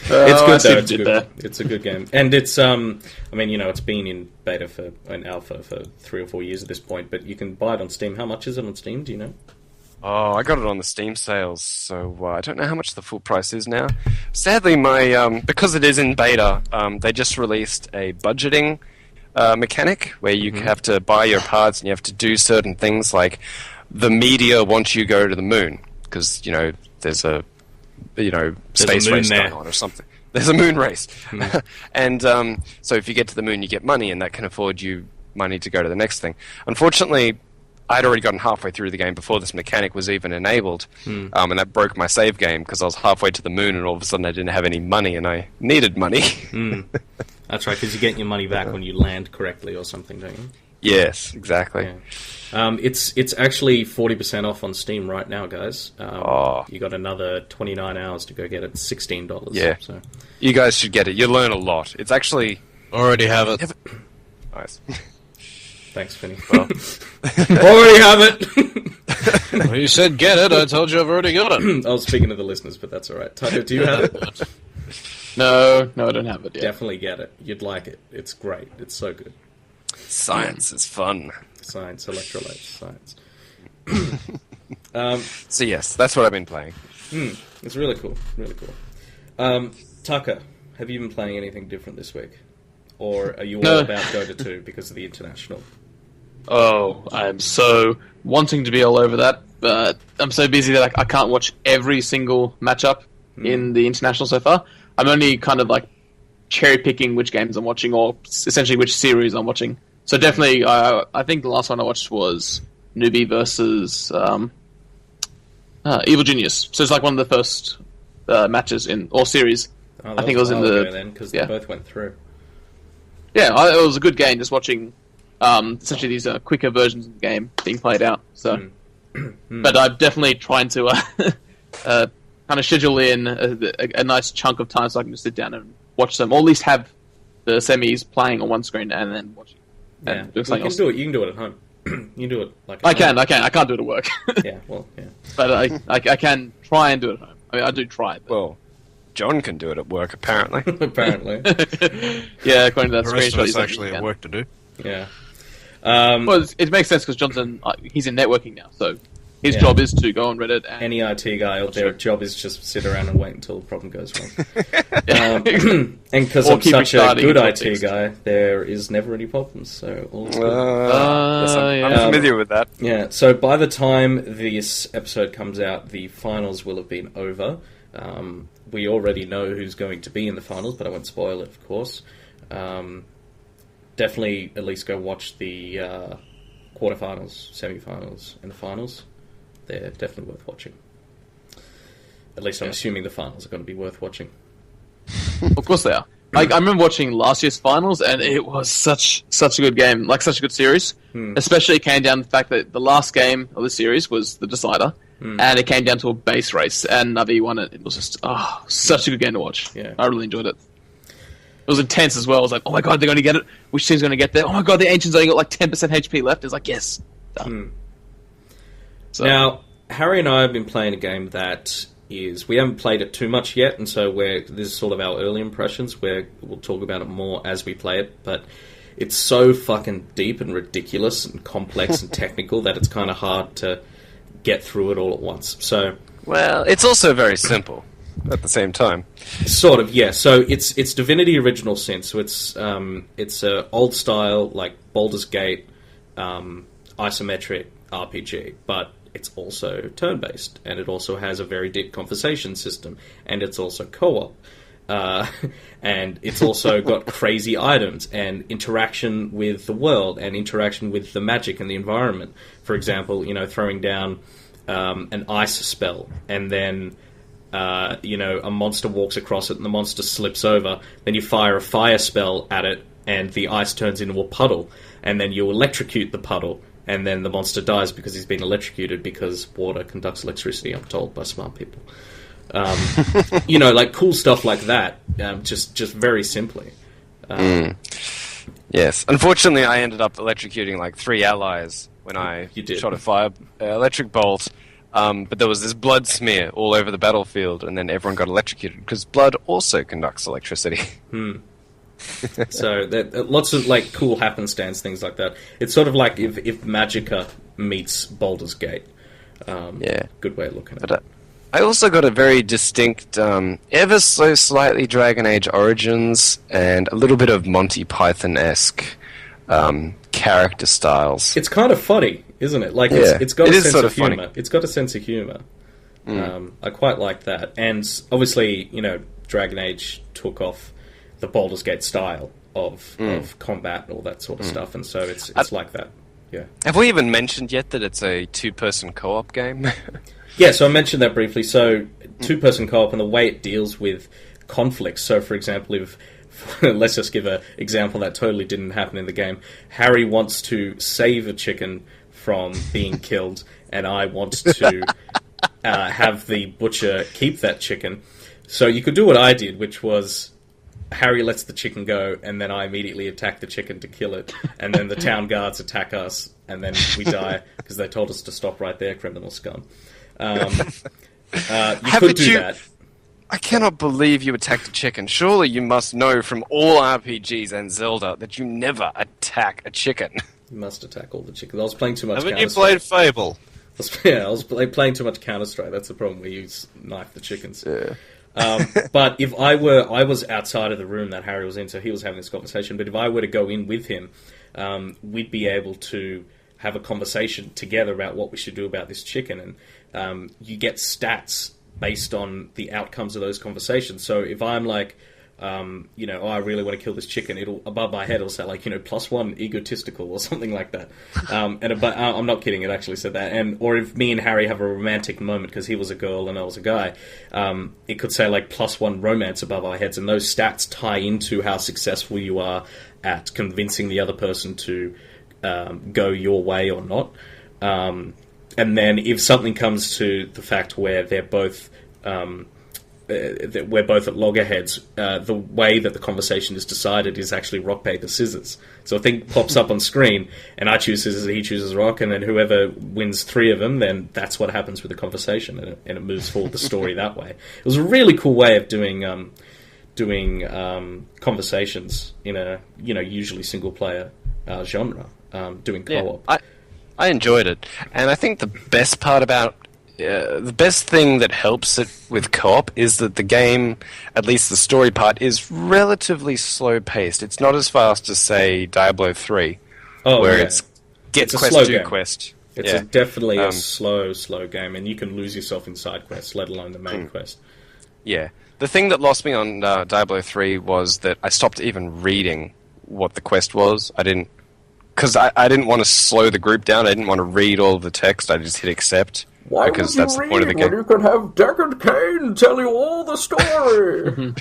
It's good though. It's a good game, and it's I mean, you know, it's been in beta and alpha for 3 or 4 years at this point, but you can buy it on Steam. How much is it on Steam? Do you know? Oh, I got it on the Steam sales, so I don't know how much the full price is now. Sadly, my because it is in beta, they just released a budgeting mechanic where you have to buy your parts and you have to do certain things like the media once you go to the moon, because, you know, there's a space race going on or something. There's a moon race. And so if you get to the moon, you get money, and that can afford you money to go to the next thing. Unfortunately, I'd already gotten halfway through the game before this mechanic was even enabled, and that broke my save game because I was halfway to the moon and all of a sudden I didn't have any money and I needed money. That's right, because you get your money back when you land correctly or something, don't you? Yes, exactly. Yeah. It's actually 40% off on Steam right now, guys. You got another 29 hours to go get it. $16. Yeah. So. You guys should get it. You'll learn a lot. It's actually... Already have it. Nice. Thanks, Finny. Well, already have it. Well, you said get it. I told you I've already got it. I was speaking to the listeners, but that's all right. Tucker, do you have it? No, I don't have it yet. Definitely get it. You'd like it. It's great. It's so good. Science is fun. Science, electrolytes, science. So yes, that's what I've been playing. It's really cool. Really cool. Tucker, have you been playing anything different this week? Or are you all about Dota 2 because of the international? Oh, I'm so wanting to be all over that, but I'm so busy that I can't watch every single matchup in the international so far. I'm only kind of like cherry picking which games I'm watching, or essentially which series I'm watching. So definitely, I think the last one I watched was Newbie versus Evil Genius. So it's like one of the first matches in all series. I think it was in the then because they both went through. Yeah, it was a good game. Just watching essentially these quicker versions of the game being played out. So, but I'm definitely trying to kind of schedule in a nice chunk of time so I can just sit down and watch them, or at least have the semis playing on one screen and then watching. Yeah, you can do it at home. You can do it like I can. I can't do it at work. Yeah, well, yeah. But I can try and do it at home. I mean, I do try. But... Well, John can do it at work, apparently. Apparently. Yeah, according to that The rest of screenshot, us actually have work to do. Yeah. Well, it makes sense because Johnson, he's in networking now, so his job is to go on Reddit. And any IT guy out there, job is just sit around and wait until the problem goes wrong. And because I'm such a good IT guy, there is never any problems. So all is good. Yes, I'm familiar with that. Yeah. So by the time this episode comes out, the finals will have been over. We already know who's going to be in the finals, but I won't spoil it, of course. Definitely at least go watch the quarterfinals, semi-finals, and the finals. They're definitely worth watching. At least I'm assuming the finals are going to be worth watching. Of course they are. I remember watching last year's finals, and it was such a good game, like such a good series. Especially it came down to the fact that the last game of the series was the decider, and it came down to a base race, and Navi won it. It was just such a good game to watch. Yeah. I really enjoyed it. It was intense as well. I was like, oh my god, they're going to get it. Which team's going to get there? Oh my god, the Ancients only got like 10% HP left. It's like, yes, done. So. Now, Harry and I have been playing a game that is... We haven't played it too much yet, and so this is sort of our early impressions, where we'll talk about it more as we play it, but it's so fucking deep and ridiculous and complex and technical that it's kind of hard to get through it all at once. So... Well, it's also very simple. at the same time. Sort of, yeah. So it's Divinity Original Sin. So it's a old style like Baldur's Gate isometric RPG, but it's also turn-based, and it also has a very deep conversation system, and it's also co-op. And it's also got crazy items and interaction with the world and interaction with the magic and the environment. For example, throwing down an ice spell, and then a monster walks across it and the monster slips over. Then you fire a fire spell at it and the ice turns into a puddle, and then you electrocute the puddle, and then the monster dies because he's been electrocuted, because water conducts electricity, I'm told, by smart people. Like cool stuff like that, just very simply. Yes. Unfortunately, I ended up electrocuting like 3 allies when I shot a fire electric bolt. But there was this blood smear all over the battlefield, and then everyone got electrocuted, because blood also conducts electricity. So lots of like cool happenstance things like that. It's sort of like if Magicka meets Baldur's Gate. Good way of looking at it. I also got a very distinct, ever so slightly Dragon Age Origins, and a little bit of Monty Python-esque character styles. It's kind of funny, isn't it? Like it's got a sense of humor. Funny. It's got a sense of humor. I quite like that, and obviously, Dragon Age took off the Baldur's Gate style of combat and all that sort of stuff, and so it's like that. Yeah. Have we even mentioned yet that it's a 2-person co-op game? Yeah, so I mentioned that briefly. So, 2-person co-op and the way it deals with conflicts. So, for example, if let's just give an example that totally didn't happen in the game. Harry wants to save a chicken from being killed, and I want to have the butcher keep that chicken. So you could do what I did, which was Harry lets the chicken go, and then I immediately attack the chicken to kill it, and then the town guards attack us, and then we die because they told us to stop right there, criminal scum. You could do that. I cannot believe you attacked a chicken. Surely you must know from all RPGs and Zelda that you never attack a chicken. You must attack all the chickens. I was playing too much Counter-Strike. Haven't you played Fable? I was playing too much Counter-Strike. That's the problem. We use knife the chickens. Yeah. But if I was outside of the room that Harry was in, so he was having this conversation, but if I were to go in with him, we'd be able to have a conversation together about what we should do about this chicken, and you get stats based on the outcomes of those conversations. So if I'm like, I really want to kill this chicken, it'll above my head it'll say like, +1 egotistical or something like that. But I'm not kidding, it actually said that. Or if me and Harry have a romantic moment because he was a girl and I was a guy, it could say like +1 romance above our heads, and those stats tie into how successful you are at convincing the other person to go your way or not. And then if something comes to the fact where they're both that we're both at loggerheads, the way that the conversation is decided is actually rock, paper, scissors. So a thing pops up on screen, and I choose scissors, and he chooses rock, and then whoever wins 3 of them, then that's what happens with the conversation, and it moves forward the story that way. It was a really cool way of doing conversations in a usually single player genre, doing co-op. Yeah, I enjoyed it, and I think the best part about the best thing that helps it with co-op is that the game, at least the story part, is relatively slow-paced. It's not as fast as, say, Diablo 3, where it's get quest, do quest. It's definitely a slow game, and you can lose yourself in side quests, let alone the main quest. Yeah. The thing that lost me on Diablo 3 was that I stopped even reading what the quest was. Because I didn't want to slow the group down. I didn't want to read all of the text. I just hit accept. Why because would you that's read the point of the game. when you could have Deckard Cain tell you all the story?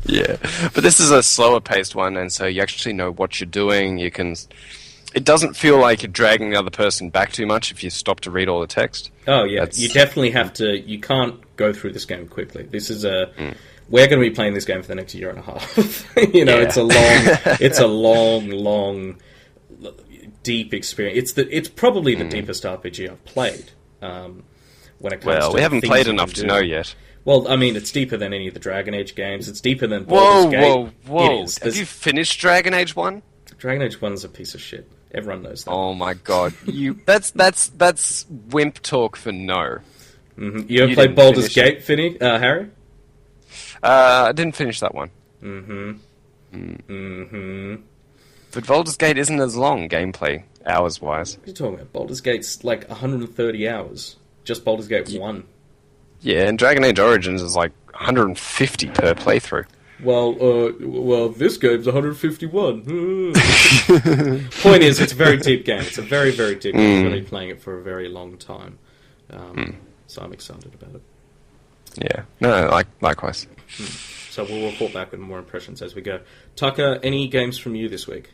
Yeah, but this is a slower paced one, and so you actually know what you're doing. It doesn't feel like you're dragging the other person back too much if you stop to read all the text. Oh yeah, you definitely have to. You can't go through this game quickly. This is we're going to be playing this game for the next year and a half. It's a long, deep experience. It's probably the deepest RPG I've played. When it comes to we haven't played enough to know yet. Well, I mean, it's deeper than any of the Dragon Age games. It's deeper than Baldur's Gate. Whoa! Have you finished Dragon Age 1? Dragon Age 1's a piece of shit. Everyone knows that. Oh my god! That's wimp talk for no. Mm-hmm. You ever played Baldur's Gate, Harry? I didn't finish that one. Mm-hmm. But Baldur's Gate isn't as long, gameplay, hours-wise. What are you talking about? Baldur's Gate's like 130 hours. Just Baldur's Gate 1. Yeah, and Dragon Age Origins is like 150 per playthrough. Well, this game's 151. Point is, it's a very deep game. It's a very, very deep game. I'm going to be playing it for a very long time. So I'm excited about it. Yeah. No, likewise. So we'll report back with more impressions as we go. Tucker, any games from you this week?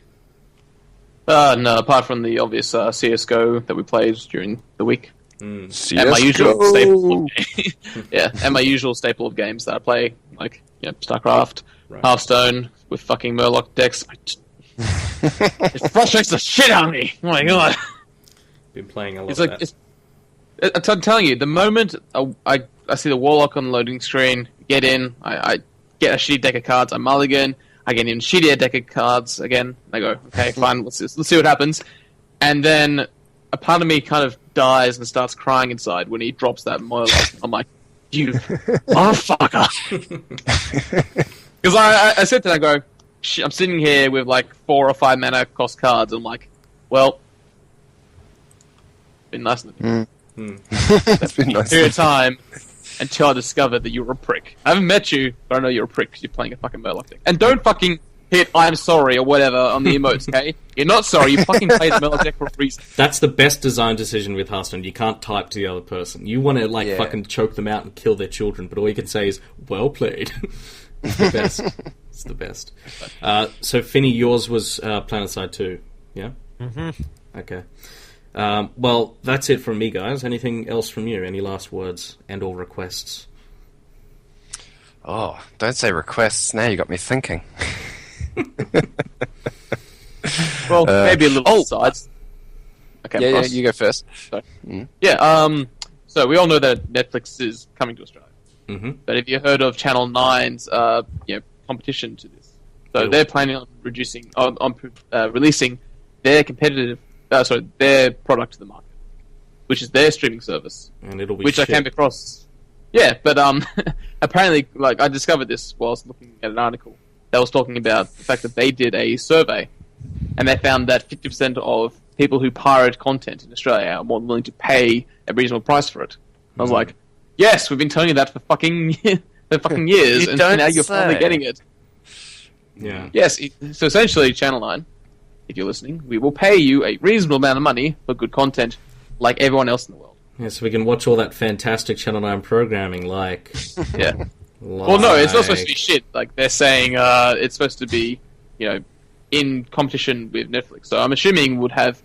No, apart from the obvious CSGO that we played during the week. CSGO. And my usual staple and my usual staple of games that I play, like StarCraft, Hearthstone with fucking Murloc decks. It frustrates the shit out of me. Oh my god! Been playing a lot of that. I'm telling you, the moment I see the Warlock on the loading screen, get in, I get a shitty deck of cards, I mulligan, I get an even shittier deck of cards again, I go, okay, fine, let's see what happens. And then a part of me kind of dies and starts crying inside when he drops that Murloc. I'm like, you motherfucker! Because I said that, I go, I'm sitting here with like 4 or 5 mana cost cards, and I'm like, well, been nice of you. That's been nice. Period of time until I discovered that you were a prick. I haven't met you, but I know you're a prick because you're playing a fucking Murloc deck. And don't fucking hit "I'm sorry" or whatever on the emotes, okay? You're not sorry. You fucking played the Murloc deck for a reason. That's the best design decision with Hearthstone. You can't type to the other person. You want to fucking choke them out and kill their children, but all you can say is "well played." It's the best. It's the best. So, Finny, yours was Planetside 2, yeah? Mm-hmm. Okay. Well, that's it from me, guys. Anything else from you? Any last words and or requests? Oh, don't say requests. Now you got me thinking. Well, maybe a little sides. Okay, yeah, you go first. Sorry. Yeah, so we all know that Netflix is coming to Australia. Mm-hmm. But have you heard of Channel 9's competition to this? So they're planning on releasing their their product to the market, which is their streaming service, and it'll be which shit. I came across. Yeah, but apparently, like I discovered this whilst looking at an article that was talking about the fact that they did a survey, and they found that 50% of people who pirate content in Australia are more than willing to pay a reasonable price for it. I was like, yes, we've been telling you that for fucking years, and now you're finally getting it. Yeah. Yes, so essentially, Channel 9, if you're listening, we will pay you a reasonable amount of money for good content like everyone else in the world. Yeah, so we can watch all that fantastic Channel 9 programming like... Yeah. Well, no, it's not supposed to be shit. Like, they're saying it's supposed to be, in competition with Netflix. So I'm assuming would have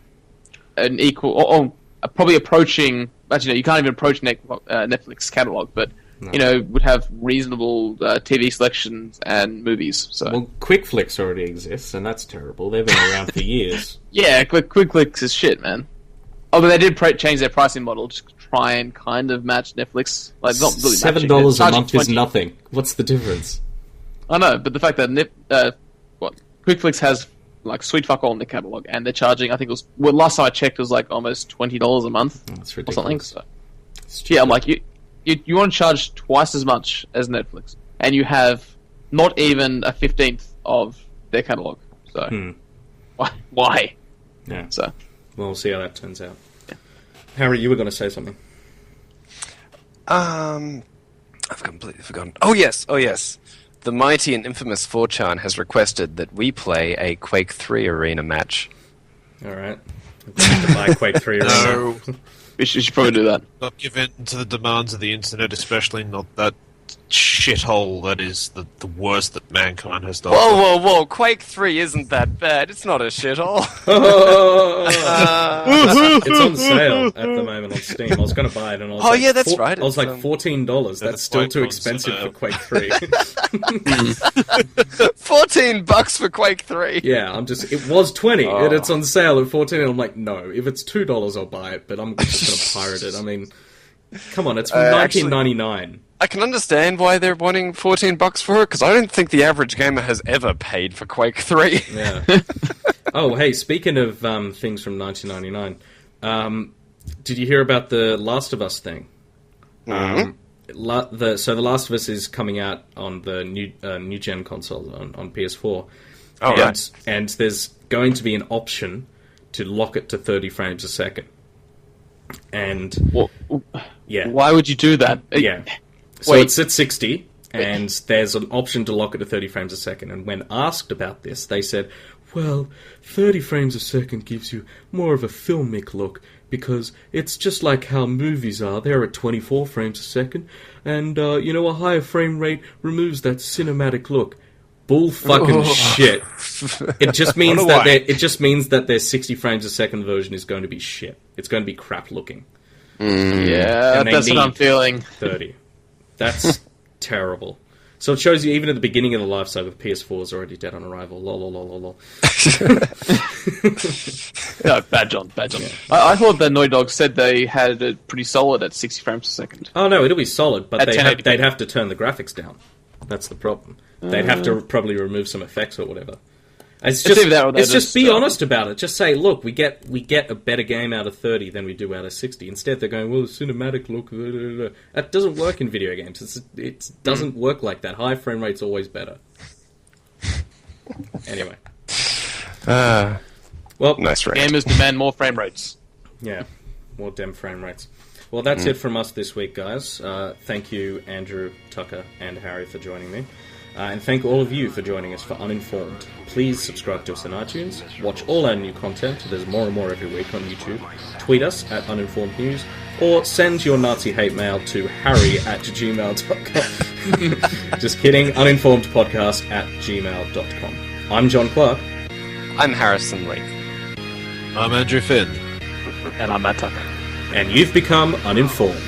an equal... or probably approaching... Actually, no, you can't even approach Netflix catalog, but... No. Would have reasonable TV selections and movies. So. Well, QuickFlix already exists, and that's terrible. They've been around for years. Yeah, QuickFlix is shit, man. Although they did change their pricing model to try and kind of match Netflix. Like, not really $7 a month is nothing. What's the difference? I know, but the fact that QuickFlix has like sweet fuck all in the catalog, and they're charging. I think it was last time I checked, it was like almost $20 a month. That's or something. ridiculous. So, yeah, I'm like you want to charge twice as much as Netflix, and you have not even a 15th of their catalog. So why? Yeah. So we'll see how that turns out. Yeah. Harry, you were going to say something. I've completely forgotten. Oh yes. The mighty and infamous 4chan has requested that we play a Quake 3 arena match. All right. I'm going to buy Quake 3 arena. No. We should probably do that. Not give in to the demands of the internet, especially not that shithole that is the worst that mankind has done. Whoa! Quake 3 isn't that bad. It's not a shithole. It's on sale at the moment on Steam. I was going to buy it, and I was that's right. I was like $14. That's still too expensive for Quake 3. $14 for Quake 3. Yeah, it was 20, and it's on sale at 14, and I'm like, no, if it's $2, I'll buy it, but I'm just going to pirate it. I mean, come on, it's from 1999. I can understand why they're wanting $14 for it, because I don't think the average gamer has ever paid for Quake 3. Yeah. Oh, hey, speaking of things from 1999, did you hear about the Last of Us thing? So The Last of Us is coming out on the new gen console on PS4. Oh, right. And there's going to be an option to lock it to 30 frames a second. And yeah, why would you do that? Yeah. So it's at 60, and there's an option to lock it to 30 frames a second. And when asked about this, they said, well, 30 frames a second gives you more of a filmic look, because it's just like how movies are. They're at 24 frames a second, and, a higher frame rate removes that cinematic look. Bull fucking shit. It just means that their 60 frames a second version is going to be shit. It's going to be crap looking. Yeah, that's what I'm feeling. 30. That's terrible. So it shows you, even at the beginning of the life cycle, PS4 is already dead on arrival. Lol, lol, lol, lol, lol. No, bad John. Yeah. I thought that Naughty Dog said they had it pretty solid at 60 frames a second. Oh no, it'll be solid, but they'd have to turn the graphics down. That's the problem. They'd have to probably remove some effects or whatever. It's just be honest about it. Just say, look, we get a better game out of 30 than we do out of 60. Instead, they're going, well, the cinematic look. That doesn't work in video games. It doesn't work like that. High frame rate's always better. Anyway. Well, nice rate. Gamers demand more frame rates. Yeah, more damn frame rates. Well, that's it from us this week, guys. Thank you, Andrew, Tucker, and Harry, for joining me. And thank all of you for joining us for Uninformed. Please subscribe to us on iTunes. Watch all our new content. There's more and more every week on YouTube. Tweet us at Uninformed News. Or send your Nazi hate mail to harry@gmail.com. Just kidding. Uninformedpodcast@gmail.com. I'm John Clark. I'm Harrison Lee. I'm Andrew Finn. And I'm Matt Tucker. And you've become Uninformed.